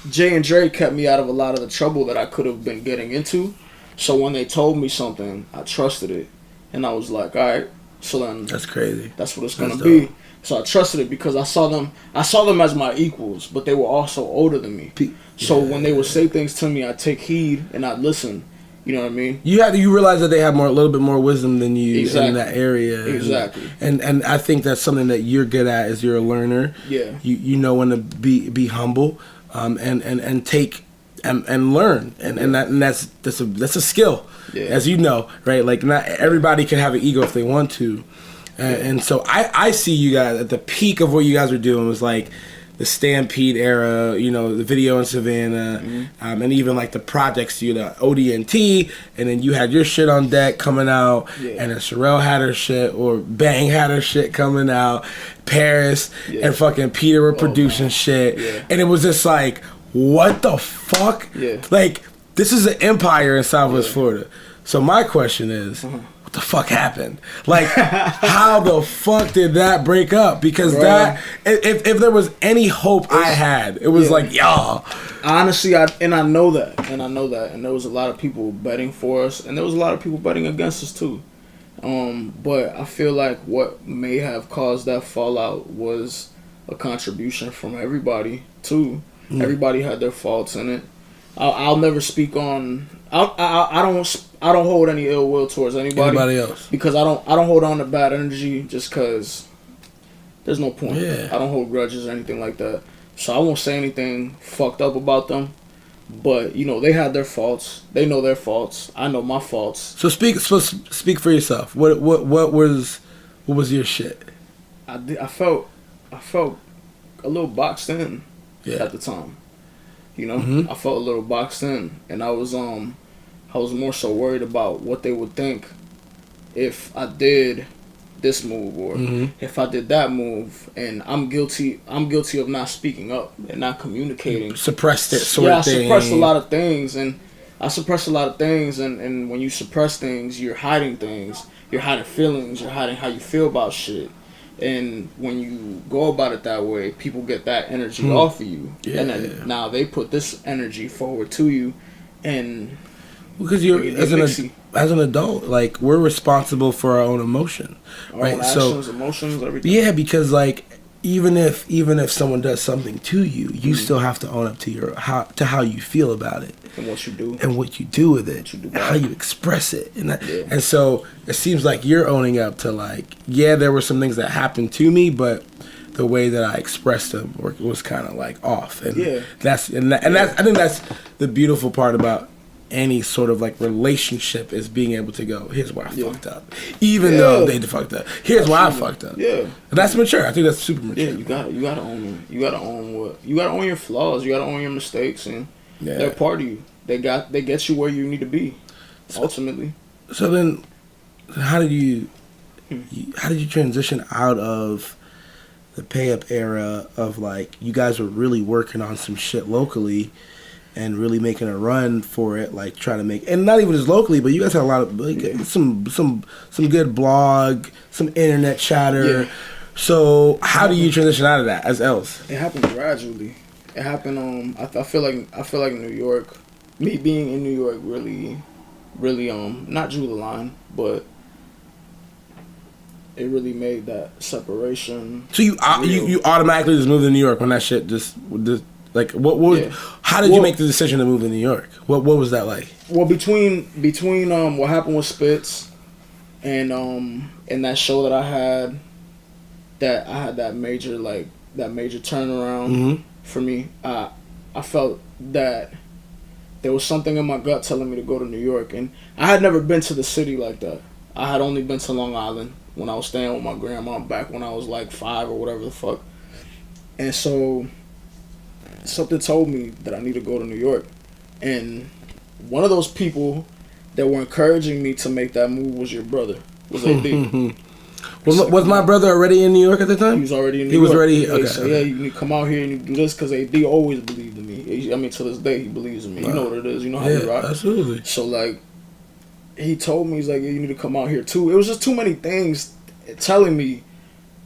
Jay and Dre kept me out of a lot of the trouble that I could have been getting into. So when they told me something, I trusted it, and I was like, all right. So then that's crazy. That's what it's gonna be. So I trusted it because I saw them as my equals, but they were also older than me. So when they would say things to me, I'd take heed and I'd listen. You know what I mean? You realize that they have a little bit more wisdom than you in that area. Exactly. And I think that's something that you're good at, is you're a learner. Yeah. You know when to be humble, and take and learn, and that's a skill, as you know, right? Like, not everybody can have an ego if they want to, and so I see you guys at the peak of what you guys were doing was like the Stampede era, the video in Savannah, and even like the projects, the ODNT, and then you had your shit on deck coming out, and then Sherelle had her shit, or Bang had her shit coming out, Paris and fucking Peter were producing shit, and it was just like, what the fuck? Like, this is an empire in Southwest Florida. So my question is, what the fuck happened? Like, how the fuck did that break up? Because that, if there was any hope I had, it was like, y'all. Honestly, I know that, and there was a lot of people betting for us, and there was a lot of people betting against us too. But I feel like what may have caused that fallout was a contribution from everybody too. Everybody had their faults in it. I'll never speak on. I don't hold any ill will towards anybody else, because I don't hold on to bad energy just because there's no point. Yeah. I don't hold grudges or anything like that, so I won't say anything fucked up about them. But they had their faults. They know their faults. I know my faults. So speak for yourself. What was your shit? I felt a little boxed in at the time. I felt a little boxed in, and I was more so worried about what they would think if I did this move, or if I did that move, and I'm guilty of not speaking up and not communicating. Suppressed it, I suppressed a lot of things, and when you suppress things, you're hiding things, you're hiding feelings, you're hiding how you feel about shit. And when you go about it that way, people get that energy off of you, and then now they put this energy forward to you, and because you're as an adult, like, we're responsible for our own emotion, right? Own actions, emotions, everything. Yeah, because like even if someone does something to you, you still have to own up to how you feel about it, and what you do with it, how you express it, and so it seems like you're owning up to, like, there were some things that happened to me, but the way that I expressed them was kind of like off, and that's I think that's the beautiful part about any sort of like relationship, is being able to go, here's why I fucked up, even though they fucked up. Here's why I fucked up. And that's mature. I think that's super mature. Yeah, you gotta own them. You gotta own your flaws. You gotta own your mistakes, and they're part of you. They get you where you need to be, ultimately. So then, how did you transition out of the pay up era of, like, you guys were really working on some shit locally and really making a run for it, like trying to make, and not even just locally, but you guys had a lot of, like, some good blog, some internet chatter. So how do you transition out of that as ELLZ? It happened gradually. It happened. I feel like New York me being in New York really not drew the line, but it really made that separation. So you automatically just moved to New York when that shit just like what was how did you make the decision to move to New York? What was that like? Well, between what happened with Spitz and that show that I had that major turnaround for me, I felt that there was something in my gut telling me to go to New York, and I had never been to the city like that. I had only been to Long Island when I was staying with my grandma back when I was like 5 or whatever the fuck. And so something told me that I need to go to New York. And one of those people that were encouraging me to make that move was your brother, was AD. Was my brother already in New York at the time? He was already in New York. He was already, okay. So yeah, you need to come out here and you do this, because AD always believed in me. I mean, to this day, he believes in me. You know what it is. You know how we rock. Absolutely. So like, he told me, he's like, yeah, you need to come out here too. It was just too many things telling me,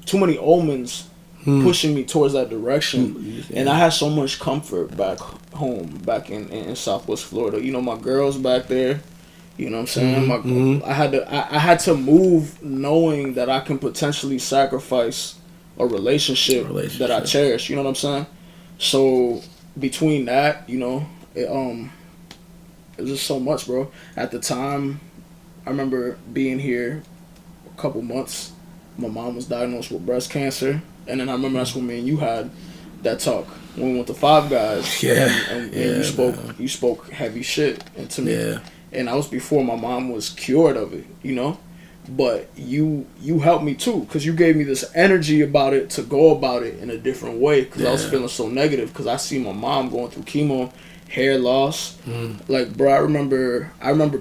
too many omens pushing me towards that direction. And I had so much comfort back home, back in Southwest Florida. You know, my girls back there. You know what I'm saying? I had to move knowing that I can potentially sacrifice a relationship that I cherish. You know what I'm saying? So between that, you know, it was just so much, bro. At the time, I remember being here a couple months. My mom was diagnosed with breast cancer, and then I remember that's when me and you had that talk when we went to Five Guys. And you spoke heavy shit into me. Yeah. And that was before my mom was cured of it, you know? But you helped me too, because you gave me this energy about it to go about it in a different way, because I was feeling so negative, because I see my mom going through chemo, hair loss. Like, bro, I remember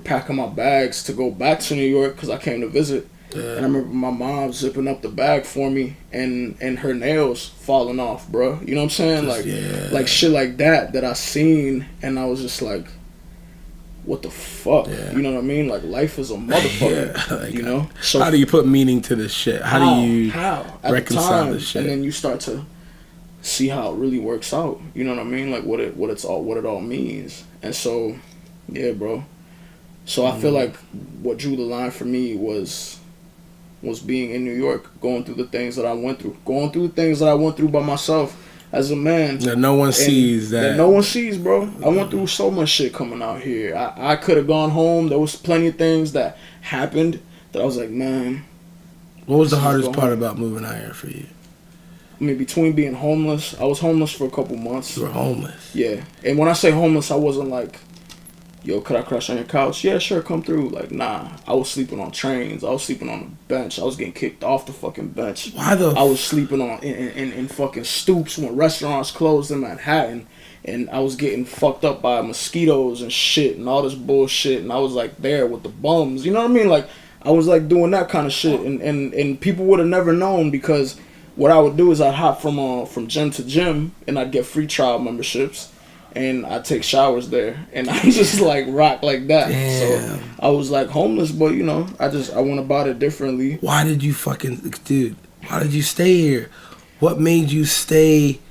packing my bags to go back to New York because I came to visit. And I remember my mom zipping up the bag for me and her nails falling off, bro. You know what I'm saying? Like shit like that I seen, and I was just like, what the fuck? You know what I mean? Like, life is a motherfucker. Like, you know? So how do you put meaning to this shit? How do you reconcile this shit? And then you start to see how it really works out. You know what I mean? Like what it all means. And so, yeah, bro. So I feel like what drew the line for me was being in New York, going through the things that I went through by myself as a man. That no one sees that. No one sees, bro. I went through so much shit coming out here. I could have gone home. There was plenty of things that happened that I was like, man. What was the hardest part about moving out here for you? I mean, between being homeless, I was homeless for a couple months. You were homeless? Yeah. And when I say homeless, I wasn't like, yo, could I crash on your couch? Yeah, sure, come through. Like, nah. I was sleeping on trains. I was sleeping on the bench. I was getting kicked off the fucking bench. Why the I was sleeping on in fucking stoops when restaurants closed in Manhattan. And I was getting fucked up by mosquitoes and shit and all this bullshit. And I was like there with the bums. You know what I mean? Like, I was like doing that kind of shit. And people would have never known, because what I would do is I'd hop from gym to gym and I'd get free trial memberships. And I take showers there, and I just like rock like that. Damn. So I was like homeless, but you know, I went about it differently. Why did you why did you stay here? What made you stay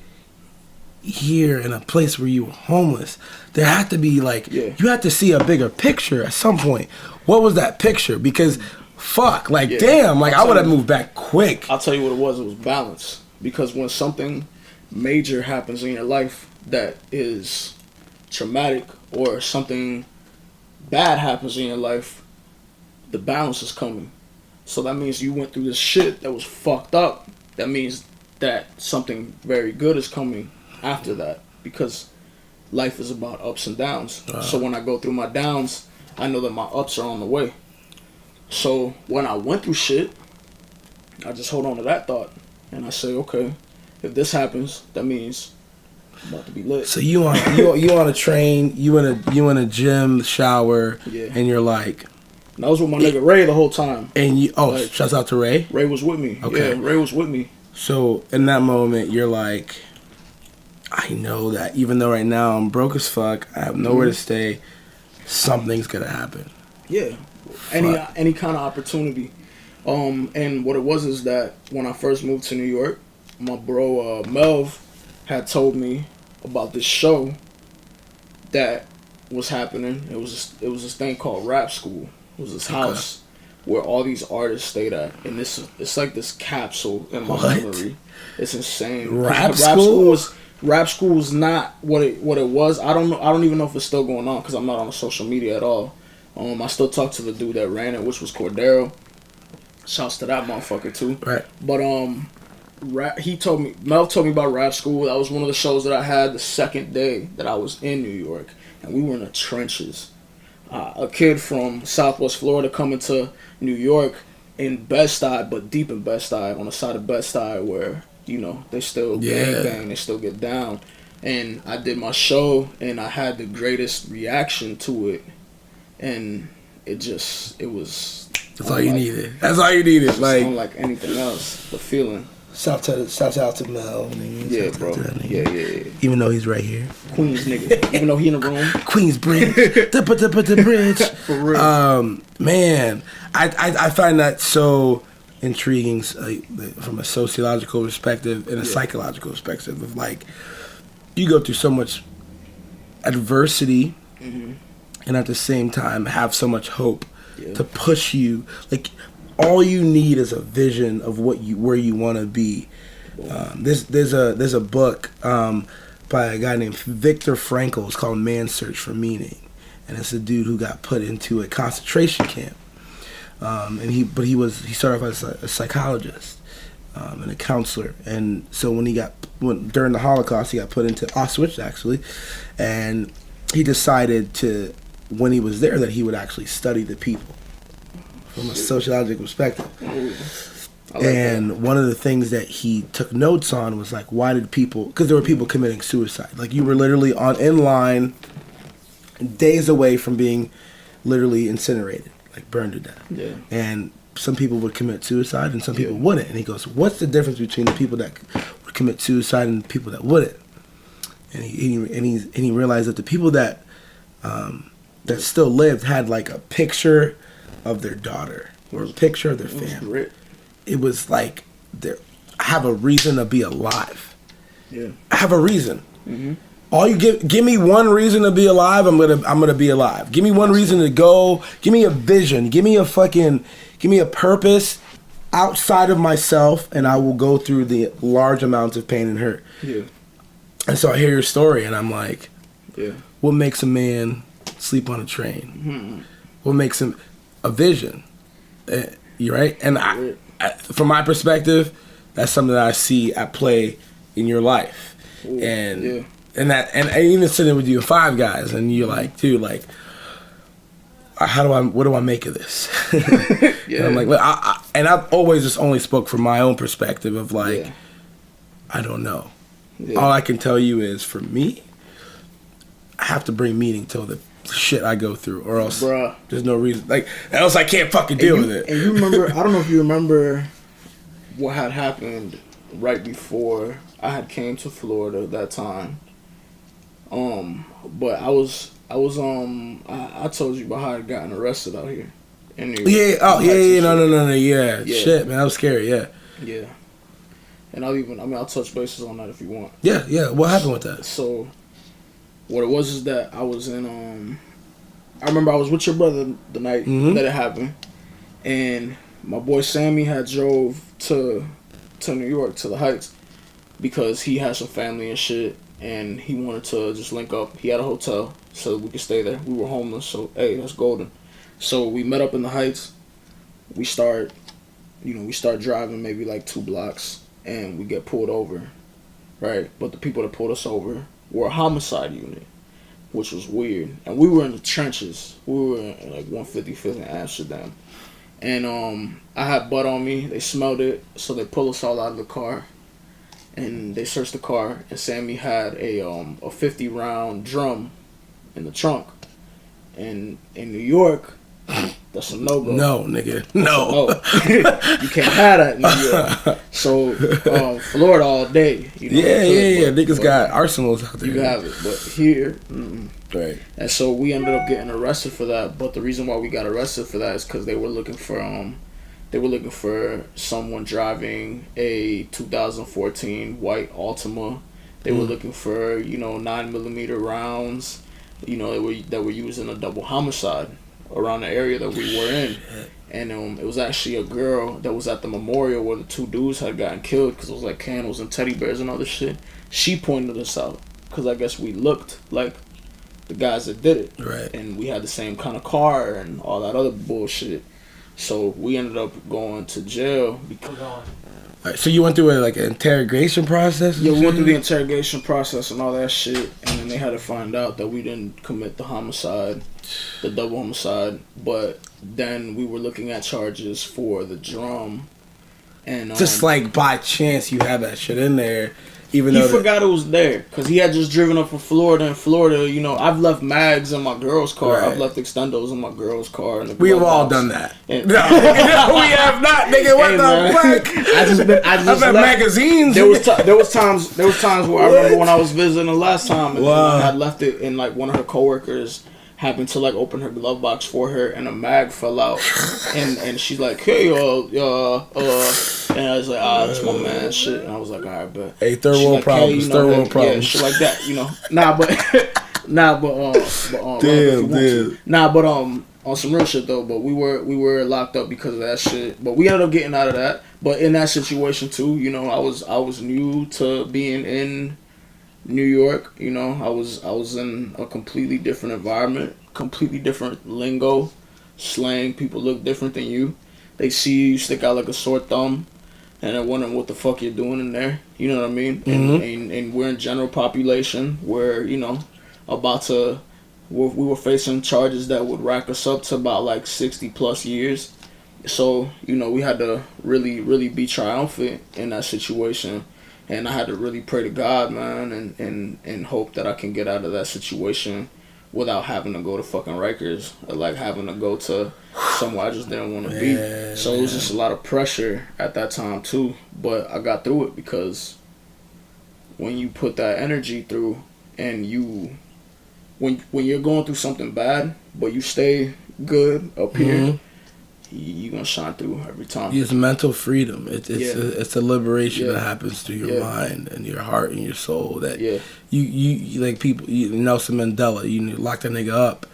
here in a place where you were homeless? There had to be you had to see a bigger picture at some point. What was that picture? Because damn, I would have moved back quick. I'll tell you what it was balance. Because when something major happens in your life that is traumatic, or something bad happens in your life, the balance is coming. So that means you went through this shit that was fucked up. That means that something very good is coming after that, because life is about ups and downs. So when I go through my downs, I know that my ups are on the way. So when I went through shit, I just hold on to that thought, and I say, okay, if this happens, that means I'm about to be lit. So you on a train, you in a gym shower, and you're like, and I was with my nigga Ray the whole time. And shouts out to Ray. Ray was with me. Okay. Yeah, Ray was with me. So in that moment, you're like, I know that even though right now I'm broke as fuck, I have nowhere to stay, something's gonna happen. Yeah, any kind of opportunity. And what it was is that when I first moved to New York, my bro Melv had told me about this show that was happening, it was this thing called Rap School. It was this house where all these artists stayed at, and it's like this capsule in my memory. It's insane. Rap school was not what it was. I don't even know if it's still going on because I'm not on the social media at all. I still talk to the dude that ran it, which was Cordero. Shouts to that motherfucker too. Right. But Mel told me about Rap School. That was one of the shows that I had the second day that I was in New York, and we were in the trenches. A kid from Southwest Florida coming to New York in Bed-Stuy, but deep in Bed-Stuy, on the side of Bed-Stuy where, you know, they still gangbang, they still get down. And I did my show, and I had the greatest reaction to it. And That's all you needed. That's all you needed. Like, unlike anything else, the feeling. Shout out to Mel. Nigga. Yeah, bro. Yeah. Even though he's right here. Queens, nigga. Even though he in the room. Queensbridge. the bridge. For real. Man, I find that so intriguing from a sociological perspective and a psychological perspective of like, you go through so much adversity and at the same time have so much hope to push you. Like, all you need is a vision of where you want to be. There's a book by a guy named Viktor Frankl. It's called Man's Search for Meaning, and it's a dude who got put into a concentration camp. And he started off as a psychologist and a counselor. And so during the Holocaust, he got put into Auschwitz actually, and he decided when he was there that he would actually study the people from a sociological perspective. One of the things that he took notes on was like, why did people? Because there were people committing suicide. Like, you were literally in line, days away from being literally incinerated, like burned to death. Yeah. And some people would commit suicide, and some people wouldn't. And he goes, "What's the difference between the people that would commit suicide and the people that wouldn't?" And he realized that the people that still lived had like a picture of their daughter or a picture of their family. It was like, I have a reason to be alive. Yeah, I have a reason. Mm-hmm. All you give me one reason to be alive, I'm gonna be alive. Give me one reason to go. Give me a vision. Give me a purpose outside of myself, and I will go through the large amounts of pain and hurt. Yeah. And so I hear your story, and I'm like, what makes a man sleep on a train? Mm-hmm. What makes him a vision? You're right. And I, from my perspective, that's something that I see at play in your life. Ooh, and I even sitting with you and Five Guys, and you're like, dude, like, what do I make of this? And I'm like, I've always just only spoke from my own perspective of like, I don't know. All I can tell you is, for me, I have to bring meaning to the shit I go through, or else there's no reason. Like, else I can't fucking deal with it. And you remember, I don't know if you remember what had happened right before I had came to Florida that time. But I told you about how I had gotten arrested out here in New York. No. Shit, man, that was scary. Yeah. And I'll touch bases on that if you want. Yeah. What happened with that? So, what it was is that I was in, I remember I was with your brother the night that it happened, and my boy Sammy had drove to New York, to the Heights, because he had some family and shit, and he wanted to just link up. He had a hotel, so we could stay there. We were homeless, so hey, that's golden. So we met up in the Heights. We start driving maybe like 2 blocks, and we get pulled over, right? But the people that pulled us over were a homicide unit, which was weird. And we were in the trenches. We were in like 155th in Amsterdam. And I had butt on me. They smelled it, so they pulled us all out of the car. And they searched the car, and Sammy had a 50-round drum in the trunk. And in New York, that's a no-go. No, nigga. No. You can't have that in New York. So, Florida all day. You know yeah. Niggas got arsenals out there. You have it. But here, right. And so we ended up getting arrested for that. But the reason why we got arrested for that is because they were looking for someone driving a 2014 white Altima. They were looking for 9mm rounds. that were used in a double homicide around the area that we were in. And it was actually a girl that was at the memorial where the two dudes had gotten killed because it was like candles and teddy bears and other shit. She pointed us out because I guess we looked like the guys that did it. Right. And we had the same kind of car and all that other bullshit. So we ended up going to jail because... Right, so you went through an interrogation process? Yeah, we went through the interrogation process and all that shit, and then they had to find out that we didn't commit the homicide, the double homicide, but then we were looking at charges for the drum, and just like by chance you had that shit in there, even though he forgot it was there because he had just driven up from Florida. In Florida, I've left mags in my girl's car. Right. I've left extendos in my girl's car. We have all done that. No, we have not, nigga. What the fuck? I just left magazines. There was times where I remember when I was visiting the last time, and I had left it, and like one of her coworkers happened to like open her glove box for her, and a mag fell out, and she's like, "Hey, and I was like, that's my man, shit." And I was like, "All right, but hey, third world problems, third world problems, yeah, shit like that, on some real shit though. But we were locked up because of that shit. But we ended up getting out of that. But in that situation too, I was new to being in New York. I was in a completely different environment, completely different lingo, slang. People look different than you. They see you stick out like a sore thumb, and they're wondering what the fuck you're doing in there. You know what I mean? Mm-hmm. And we're in general population where we were facing charges that would rack us up to about like 60 plus years. So we had to really, really be triumphant in that situation. And I had to really pray to God, man, and hope that I can get out of that situation without having to go to fucking Rikers or like having to go to somewhere I just didn't want to be. So it was just a lot of pressure at that time too. But I got through it because when you put that energy through and when you're going through something bad, but you stay good up here, you're gonna shine through every time. It's mental freedom. It's a liberation that happens through your mind and your heart and your soul. That you like people. Nelson Mandela. You lock that nigga up.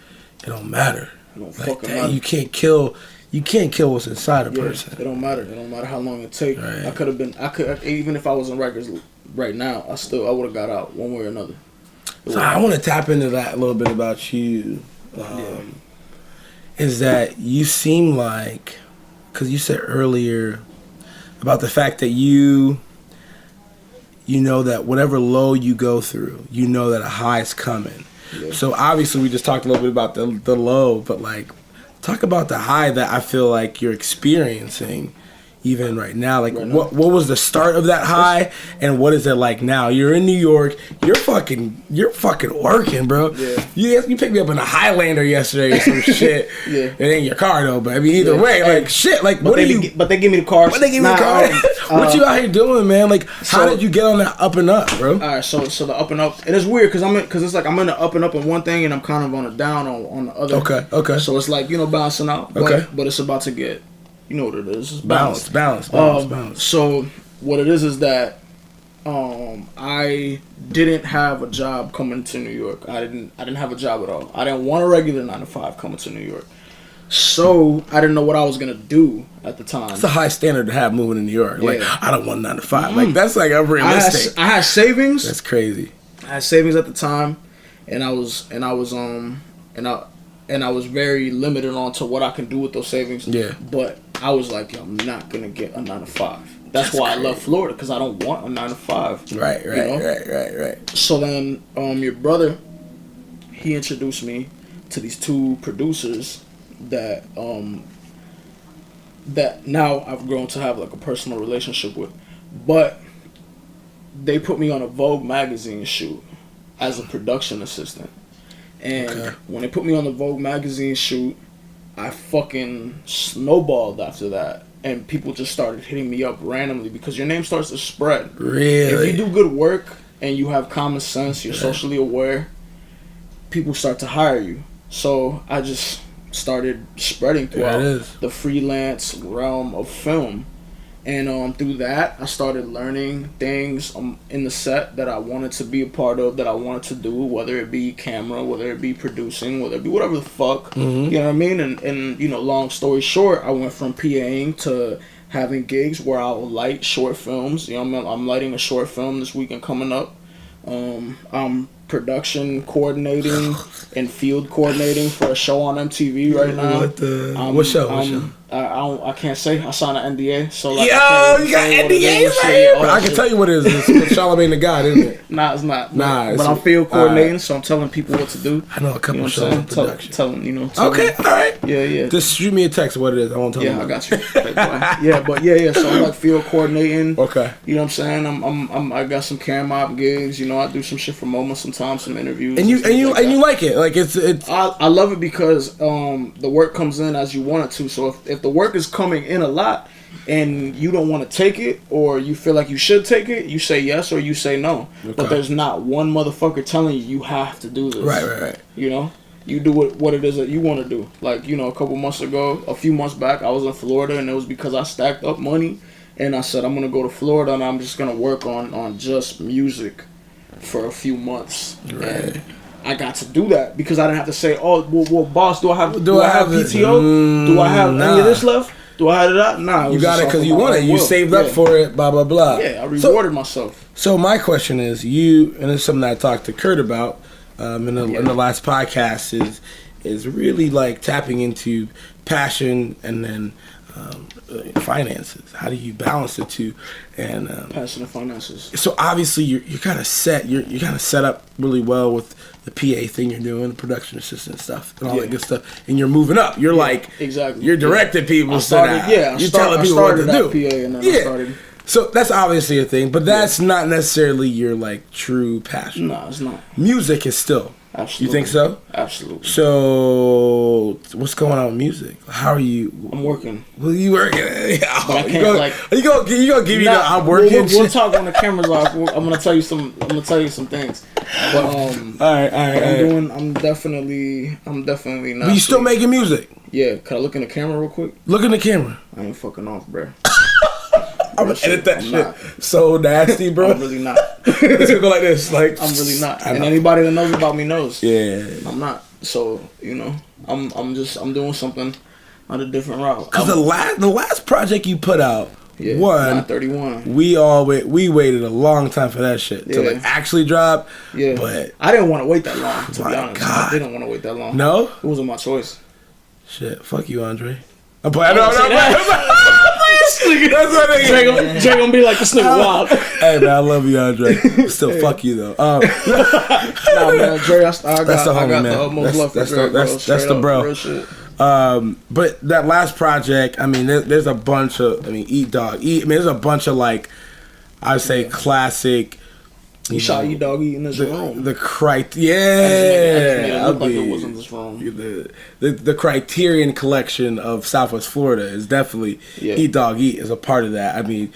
It don't matter. It don't fucking matter. You can't kill. You can't kill what's inside a person. It don't matter. It don't matter how long it takes. Right. I could even if I was in records right now, I would have got out one way or another. So I want to tap into that a little bit about you. Is that you seem like, because you said earlier about the fact that you know that whatever low you go through, you know that a high is coming. Yeah. So obviously we just talked a little bit about the low, but like talk about the high that I feel like you're experiencing even right now. Like what was the start of that high and what is it like now? You're in New York, you're fucking working, bro. Yeah. You picked me up in a Highlander yesterday or some shit. Yeah. It ain't your car though, but I mean either way, like shit, like but they give me the car. What you out here doing, man? Like how did you get on that up and up, bro? Alright, so the up and up, it is weird because it's like I'm in the up and up on one thing and I'm kind of on a down on the other. Okay. So it's like, balancing out. But it's about to get, you know what it is. It's balance. So what it is that I didn't have a job coming to New York. I didn't have a job at all. I didn't want a regular 9 to 5 coming to New York. So I didn't know what I was gonna do at the time. It's a high standard to have moving in New York. Like I don't want 9 to 5. Like that's like unrealistic. I had savings. That's crazy. I had savings at the time, and I was very limited on to what I can do with those savings. Yeah. But I was like, yo, I'm not gonna get a 9 to 5. That's why crazy. I love Florida, because I don't want a 9 to 5. Right. So then, your brother, he introduced me to these 2 producers that now I've grown to have like a personal relationship with, but they put me on a Vogue magazine shoot as a production assistant. And when they put me on the Vogue magazine shoot, I fucking snowballed after that. And people just started hitting me up randomly because your name starts to spread. Really? If you do good work and you have common sense, you're socially aware, people start to hire you. So I just started spreading throughout the freelance realm of film. And through that, I started learning things in the set that I wanted to be a part of, that I wanted to do, whether it be camera, whether it be producing, whether it be whatever the fuck. Mm-hmm. You know what I mean? And you know, long story short, I went from PAing to having gigs where I'll light short films. You know, I'm lighting a short film this weekend coming up. I'm production coordinating and field coordinating for a show on MTV right now. What show? I can't say. I signed an NDA, so like, yo, you got NDAs right here. I can tell you what it is. It's Charlamagne the God, isn't it? Nah, it's not. Nah, but I'm field coordinating, so I'm telling people what to do. I know a couple shows in production. Telling you know. Okay, all right. Yeah. Just shoot me a text of what it is. I won't tell you. Yeah, I got you. Yeah. So I'm like field coordinating. Okay. You know what I'm saying? I got some cam op gigs. You know, I do some shit for moments sometimes, some interviews. And you like it? Like it's. I love it because the work comes in as you want it to. So if the work is coming in a lot and you don't want to take it, or you feel like you should take it, you say yes or you say no. Okay. But there's not one motherfucker telling you have to do this. Right. You know, you do what it is that you want to do. Like, you know, a few months back, I was in Florida, and it was because I stacked up money, and I said I'm gonna go to Florida and I'm just gonna work on just music for a few months. Right. And I got to do that because I didn't have to say, oh, well boss, do I have PTO? Do I have any of this left? Do I have that? Nah. You got it because you want it. You saved up for it, blah, blah, blah. Yeah, I rewarded myself. So my question is, and it's something I talked to Kurt about in the last podcast, is really like tapping into passion and then finances. How do you balance the two? And passion and finances. So obviously you're kind of set. You're kind of set up really well with the PA thing you're doing, the production assistant stuff, and all that good stuff. And you're moving up. You're like exactly. You're directing people. I started. You're telling people what to do. PA and then I started. So that's obviously a thing, but that's not necessarily your like true passion. No, it's not. Music is still. Absolutely. You think so? Absolutely. So what's going on with music? How are you? I'm working. Well, you working? But I can't you gonna give me the I'm working? We'll talk when the camera's off. I'm gonna tell you some things. But all right. I'm definitely not. But you still making music? Yeah. Can I look in the camera real quick? Look in the camera. I ain't fucking off, bro. I'm gonna edit that shit. So nasty, bro. I'm really not. It's gonna go like this. Like I'm really not. And anybody that knows about me knows. Yeah. I'm not. So you know, I'm doing something on a different route. Cause the last project you put out, 931. We waited a long time for that shit to like actually drop. Yeah. But I didn't want to wait that long. To be honest, God. I didn't want to wait that long. No, it wasn't my choice. Shit. Fuck you, Andre. I'm playing. That's what I Jay gonna be like, this nigga wild. Hey man, I love you, Andre. Still fuck you though. Nah man, Dre, I got the utmost love for Dre, that's the bro. But that last project, I mean, there's a bunch of, Eat Dog Eat. I mean, there's a bunch of like, I'd say classic. You shot Eat Dog Eat in this room. The Criterion collection of Southwest Florida is definitely Eat Dog Eat is a part of that. I mean,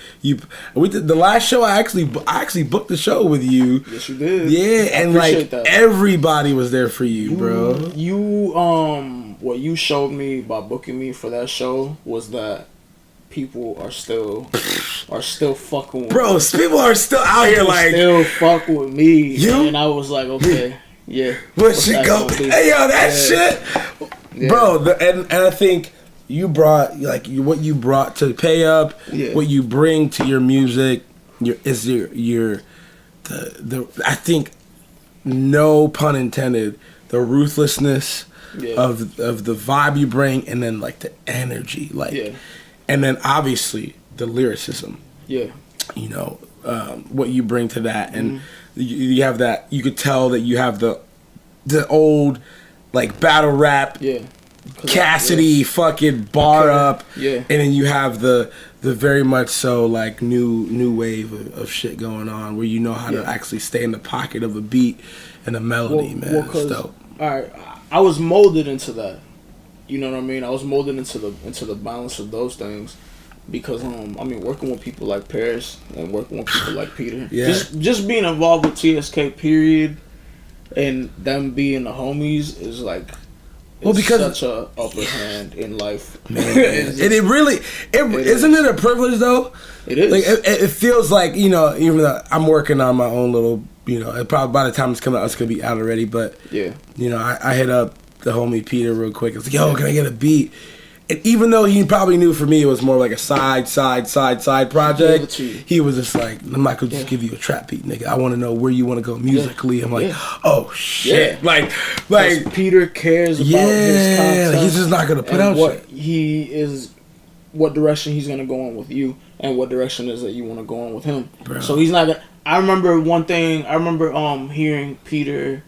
we did the last show. I actually booked the show with you. Yes, you did. Yeah, and like everybody was there for you, bro. What you showed me by booking me for that show was that people are still fucking with me. People are still out here like still fuck with me. And I was like, okay, yeah. What shit go? Hey yo, that shit, bro. And I think you brought what you brought to Pay Up, what you bring to your music. I think, no pun intended, the ruthlessness of the vibe you bring, and then like the energy, and then obviously the lyricism. Yeah. You know, what you bring to that, and you have that. You could tell that you have the old like battle rap. Yeah. Cassidy fucking bar up. Yeah. And then you have the very much so like new wave of shit going on where you know how to actually stay in the pocket of a beat and a melody, man. All right, I was molded into that. You know what I mean? I was molded into the balance of those things because working with people like Paris and working with people like Peter. Yeah. Just being involved with TSK period and them being the homies is like Well, because such a upper hand in life. Man, it really isn't it a privilege though? It is. Like it feels like, you know, even though I'm working on my own little, you know, probably by the time it's coming out, it's gonna be out already. But yeah, you know, I hit up the homie Peter real quick. I was like, yo, can I get a beat? And even though he probably knew for me it was more like a side project, he was just like, I'm not gonna just give you a trap beat, nigga. I want to know where you want to go musically. I'm like, oh shit, like Peter cares about his content. He's just not gonna put out what shit. What direction he's gonna go in with you, and what direction is that you want to go in with him. Bro. So he's not gonna. I remember one thing. I remember hearing Peter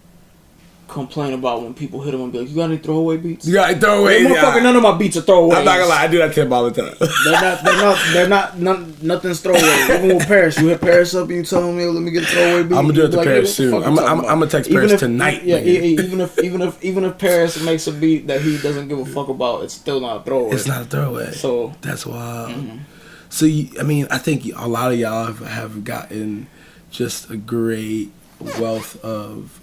complain about when people hit him and be like, "You got any throwaway beats?" You got any throwaway? Motherfucker, none of my beats are throwaways. I'm not gonna lie, I do that to him all the time. They're not. Nothing's throwaway. Even with Paris, you hit Paris up and you tell him, "Yo, let me get a throwaway beat." I'm gonna do it to like, Paris soon. I'm gonna text Paris tonight. Yeah, even if Paris makes a beat that he doesn't give a fuck about, it's still not a throwaway. It's not a throwaway. So that's wild. Mm-hmm. So I think a lot of y'all have gotten just a great wealth of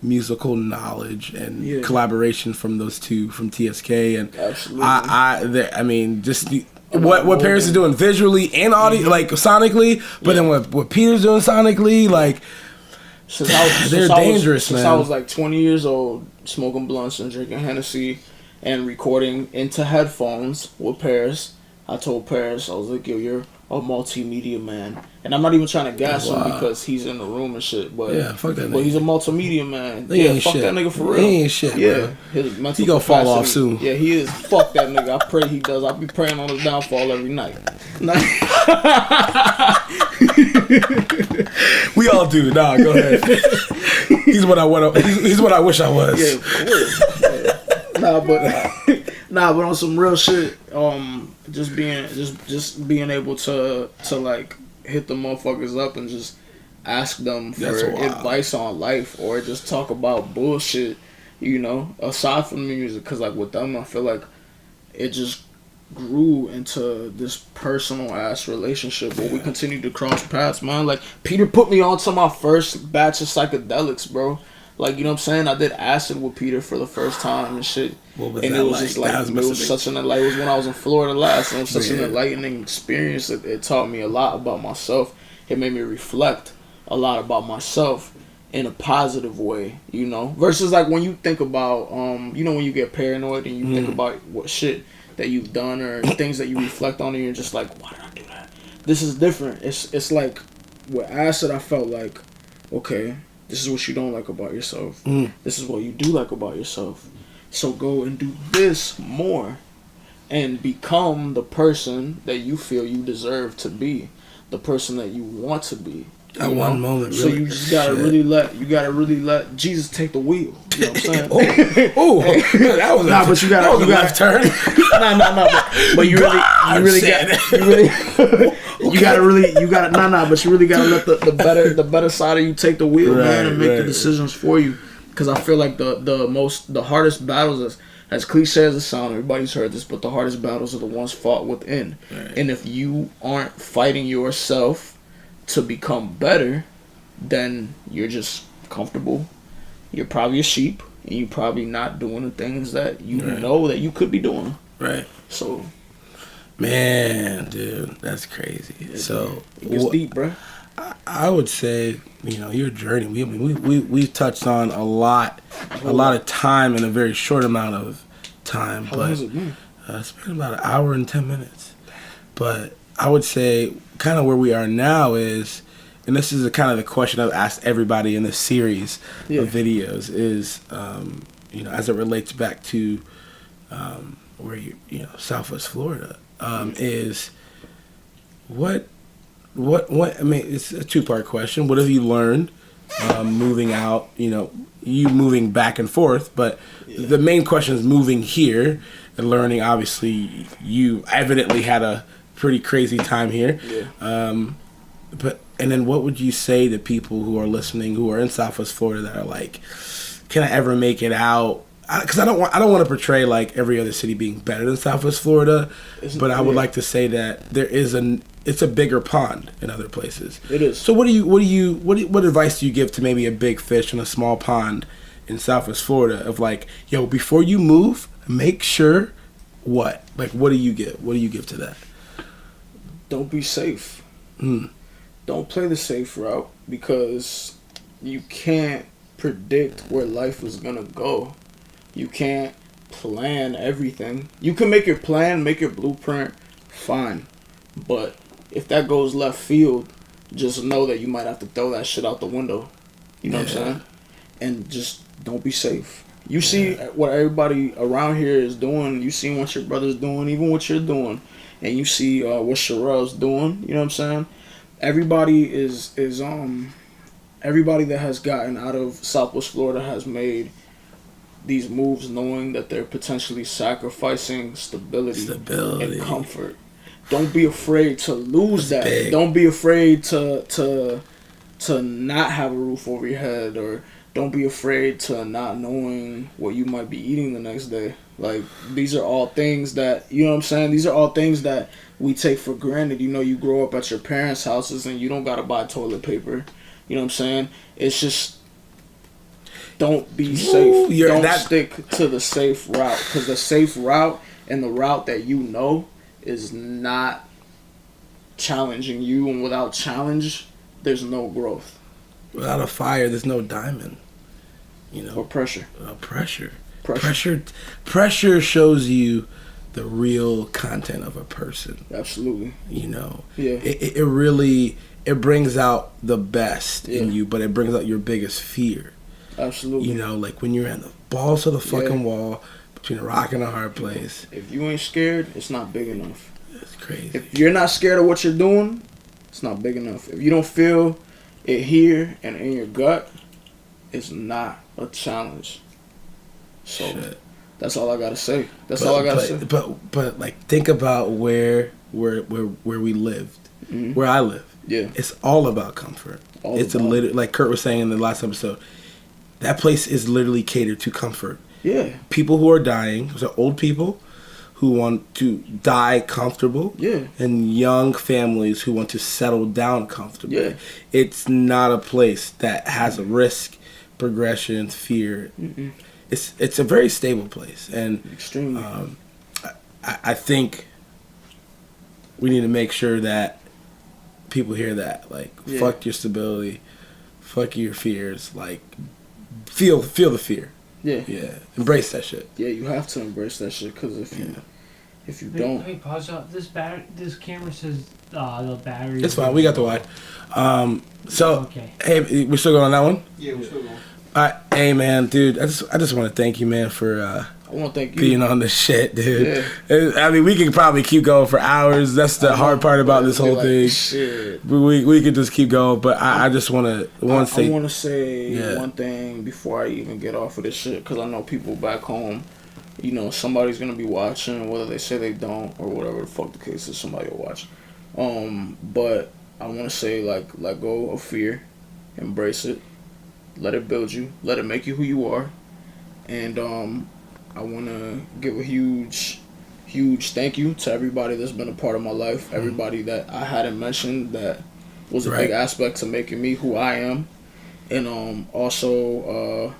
musical knowledge and collaboration from those two, from TSK and absolutely. I mean, just what Paris is doing visually and audio, like sonically, but then what Peter's doing sonically, like they're dangerous, man. Since I was like 20 years old, smoking blunts and drinking Hennessy and recording into headphones with Paris. I told Paris, I was like, yo, you're a multimedia man. And I'm not even trying to gas him because he's in the room and shit. But yeah, fuck that nigga. But he's a multimedia man. He ain't fuck shit. that nigga for real. He ain't shit, yeah, bro. His mental he gonna capacity, fall off soon. Yeah, he is. Fuck that nigga. I pray he does. I'll be praying on his downfall every night. We all do. Nah, go ahead. He's what I want. He's what I wish I was. Yeah, of course. Yeah. Nah, but on some real shit, just being able to like hit the motherfuckers up and just ask them for advice on life or just talk about bullshit, you know, aside from the music, because like with them I feel like it just grew into this personal ass relationship where we continue to cross paths, man. Like Peter put me on to my first batch of psychedelics, bro. Like, you know what I'm saying? I did acid with Peter for the first time and shit. What was and that it was like? Just like it was such an like it was when I was in Florida last, and it was such an enlightening experience. It taught me a lot about myself. It made me reflect a lot about myself in a positive way, you know. Versus like when you think about you know, when you get paranoid and you think about what shit that you've done or things that you reflect on and you're just like, why did I do that? This is different. It's like with acid I felt like, okay, this is what you don't like about yourself. This is what you do like about yourself. So go and do this more and become the person that you feel you deserve to be, the person that you want to be. At one moment, really. So you just gotta really let Jesus take the wheel. You know what I'm saying? That was but you gotta left turn. But you really gotta let the better side of you take the wheel, man, and make the decisions for you. Because I feel like the hardest battles, as cliche as it sounds, everybody's heard this, but the hardest battles are the ones fought within. Right. And if you aren't fighting yourself to become better, then you're just comfortable. You're probably a sheep, and you're probably not doing the things that you know that you could be doing. Right. So, man, dude, that's crazy. So it gets deep, bro. I would say, you know, your journey. We've touched on a lot of time in a very short amount of time. How long has it been? It's been about an hour and 10 minutes. But I would say kind of where we are now is, and this is kind of the question I've asked everybody in this series of videos, is, you know, as it relates back to where you know, Southwest Florida, is what I mean, it's a two-part question. What have you learned moving out, you know, you moving back and forth, but the main question is moving here and learning. Obviously, you evidently had a pretty crazy time here. And then what would you say to people who are listening, who are in Southwest Florida, that are like, can I ever make it out? Because I don't want to portray like every other city being better than Southwest Florida, but I would like to say that it's a bigger pond in other places. It is. So what advice do you give to maybe a big fish in a small pond in Southwest Florida of like, yo, before you move, make sure what? Like, what do you give? What do you give to that? Don't be safe. Mm. Don't play the safe route because you can't predict where life is gonna go. You can't plan everything. You can make your plan, make your blueprint, fine. But if that goes left field, just know that you might have to throw that shit out the window. You know what I'm saying? And just don't be safe. You see what everybody around here is doing. You see what your brother's doing, even what you're doing. And you see what Sherelle's doing. You know what I'm saying? Everybody is everybody that has gotten out of Southwest Florida has made these moves knowing that they're potentially sacrificing stability. And comfort. Don't be afraid to lose that. Big. Don't be afraid to not have a roof over your head, or don't be afraid to not knowing what you might be eating the next day. Like, these are all things that, you know what I'm saying? These are all things that we take for granted. You know, you grow up at your parents' houses and you don't gotta buy toilet paper. You know what I'm saying? It's just, don't be safe. Don't stick to the safe route, because the safe route and the route that you know is not challenging you, and without challenge, there's no growth. Without a fire, there's no diamond. You know, or pressure. Pressure shows you the real content of a person. Absolutely. You know, yeah. It really brings out the best in you, but it brings out your biggest fear. Absolutely. You know, like when you're in the balls of the fucking wall, between a rock and a hard place. If you ain't scared, it's not big enough. It's crazy. If you're not scared of what you're doing, it's not big enough. If you don't feel it here and in your gut, it's not a challenge. So that's all I gotta say. All I gotta say. But like, think about where we lived, where I live. Yeah, it's all about comfort. Like Kurt was saying in the last episode, that place is literally catered to comfort. Yeah. People who are dying, so old people who want to die comfortable. Yeah. And young families who want to settle down comfortably. Yeah. It's not a place that has a risk, progression, fear. Mm-mm. It's a very stable place. And extremely. I think we need to make sure that people hear that. Like, fuck your stability, fuck your fears. Like, feel the fear. Yeah. Yeah. Embrace that shit. Yeah, you have to embrace that shit, because if you don't. Let me pause out. This camera says the battery. It's fine. We got the wide. Okay. Hey, we're still going on that one? Yeah, we're still going. All right. Hey, man, dude. I just want to thank you, man, for I want to thank you being on the shit, dude. Yeah. I mean, we could probably keep going for hours. That's the hard part about this whole thing. Shit. We could just keep going, but I just want to say. I want to say one thing before I even get off of this shit, because I know people back home, you know, somebody's gonna be watching, whether they say they don't or whatever the fuck the case is, somebody will watch. But I want to say, like, let go of fear, embrace it, let it build you, let it make you who you are, and I want to give a huge thank you to everybody that's been a part of my life, everybody that I hadn't mentioned that was a big aspect to making me who I am, and also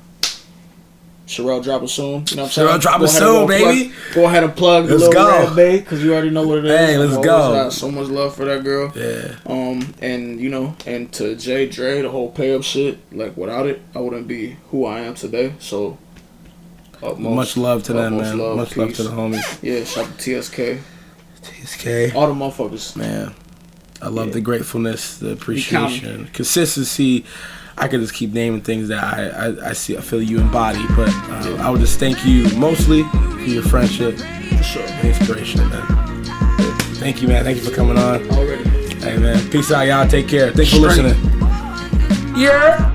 Sherelle dropping soon. You know what I'm saying? Sherelle dropping soon, baby. Go ahead and plug the little Red Bay, because you already know what it is. Hey, let's go. Got so much love for that girl. Yeah. And you know, and to Jay Dre, the whole pay up shit. Like, without it, I wouldn't be who I am today. So. Much love to them, man. Much love to the homies. Yeah, shout out to TSK. TSK. All the motherfuckers. Man, I love the gratefulness, the appreciation, consistency. I could just keep naming things that I see, I feel you embody. But I would just thank you mostly for your friendship, for sure, and inspiration, man. Thank you, man. Thank you for coming on. Already. Hey, man. Peace out, y'all. Take care. Thanks for listening. Yeah.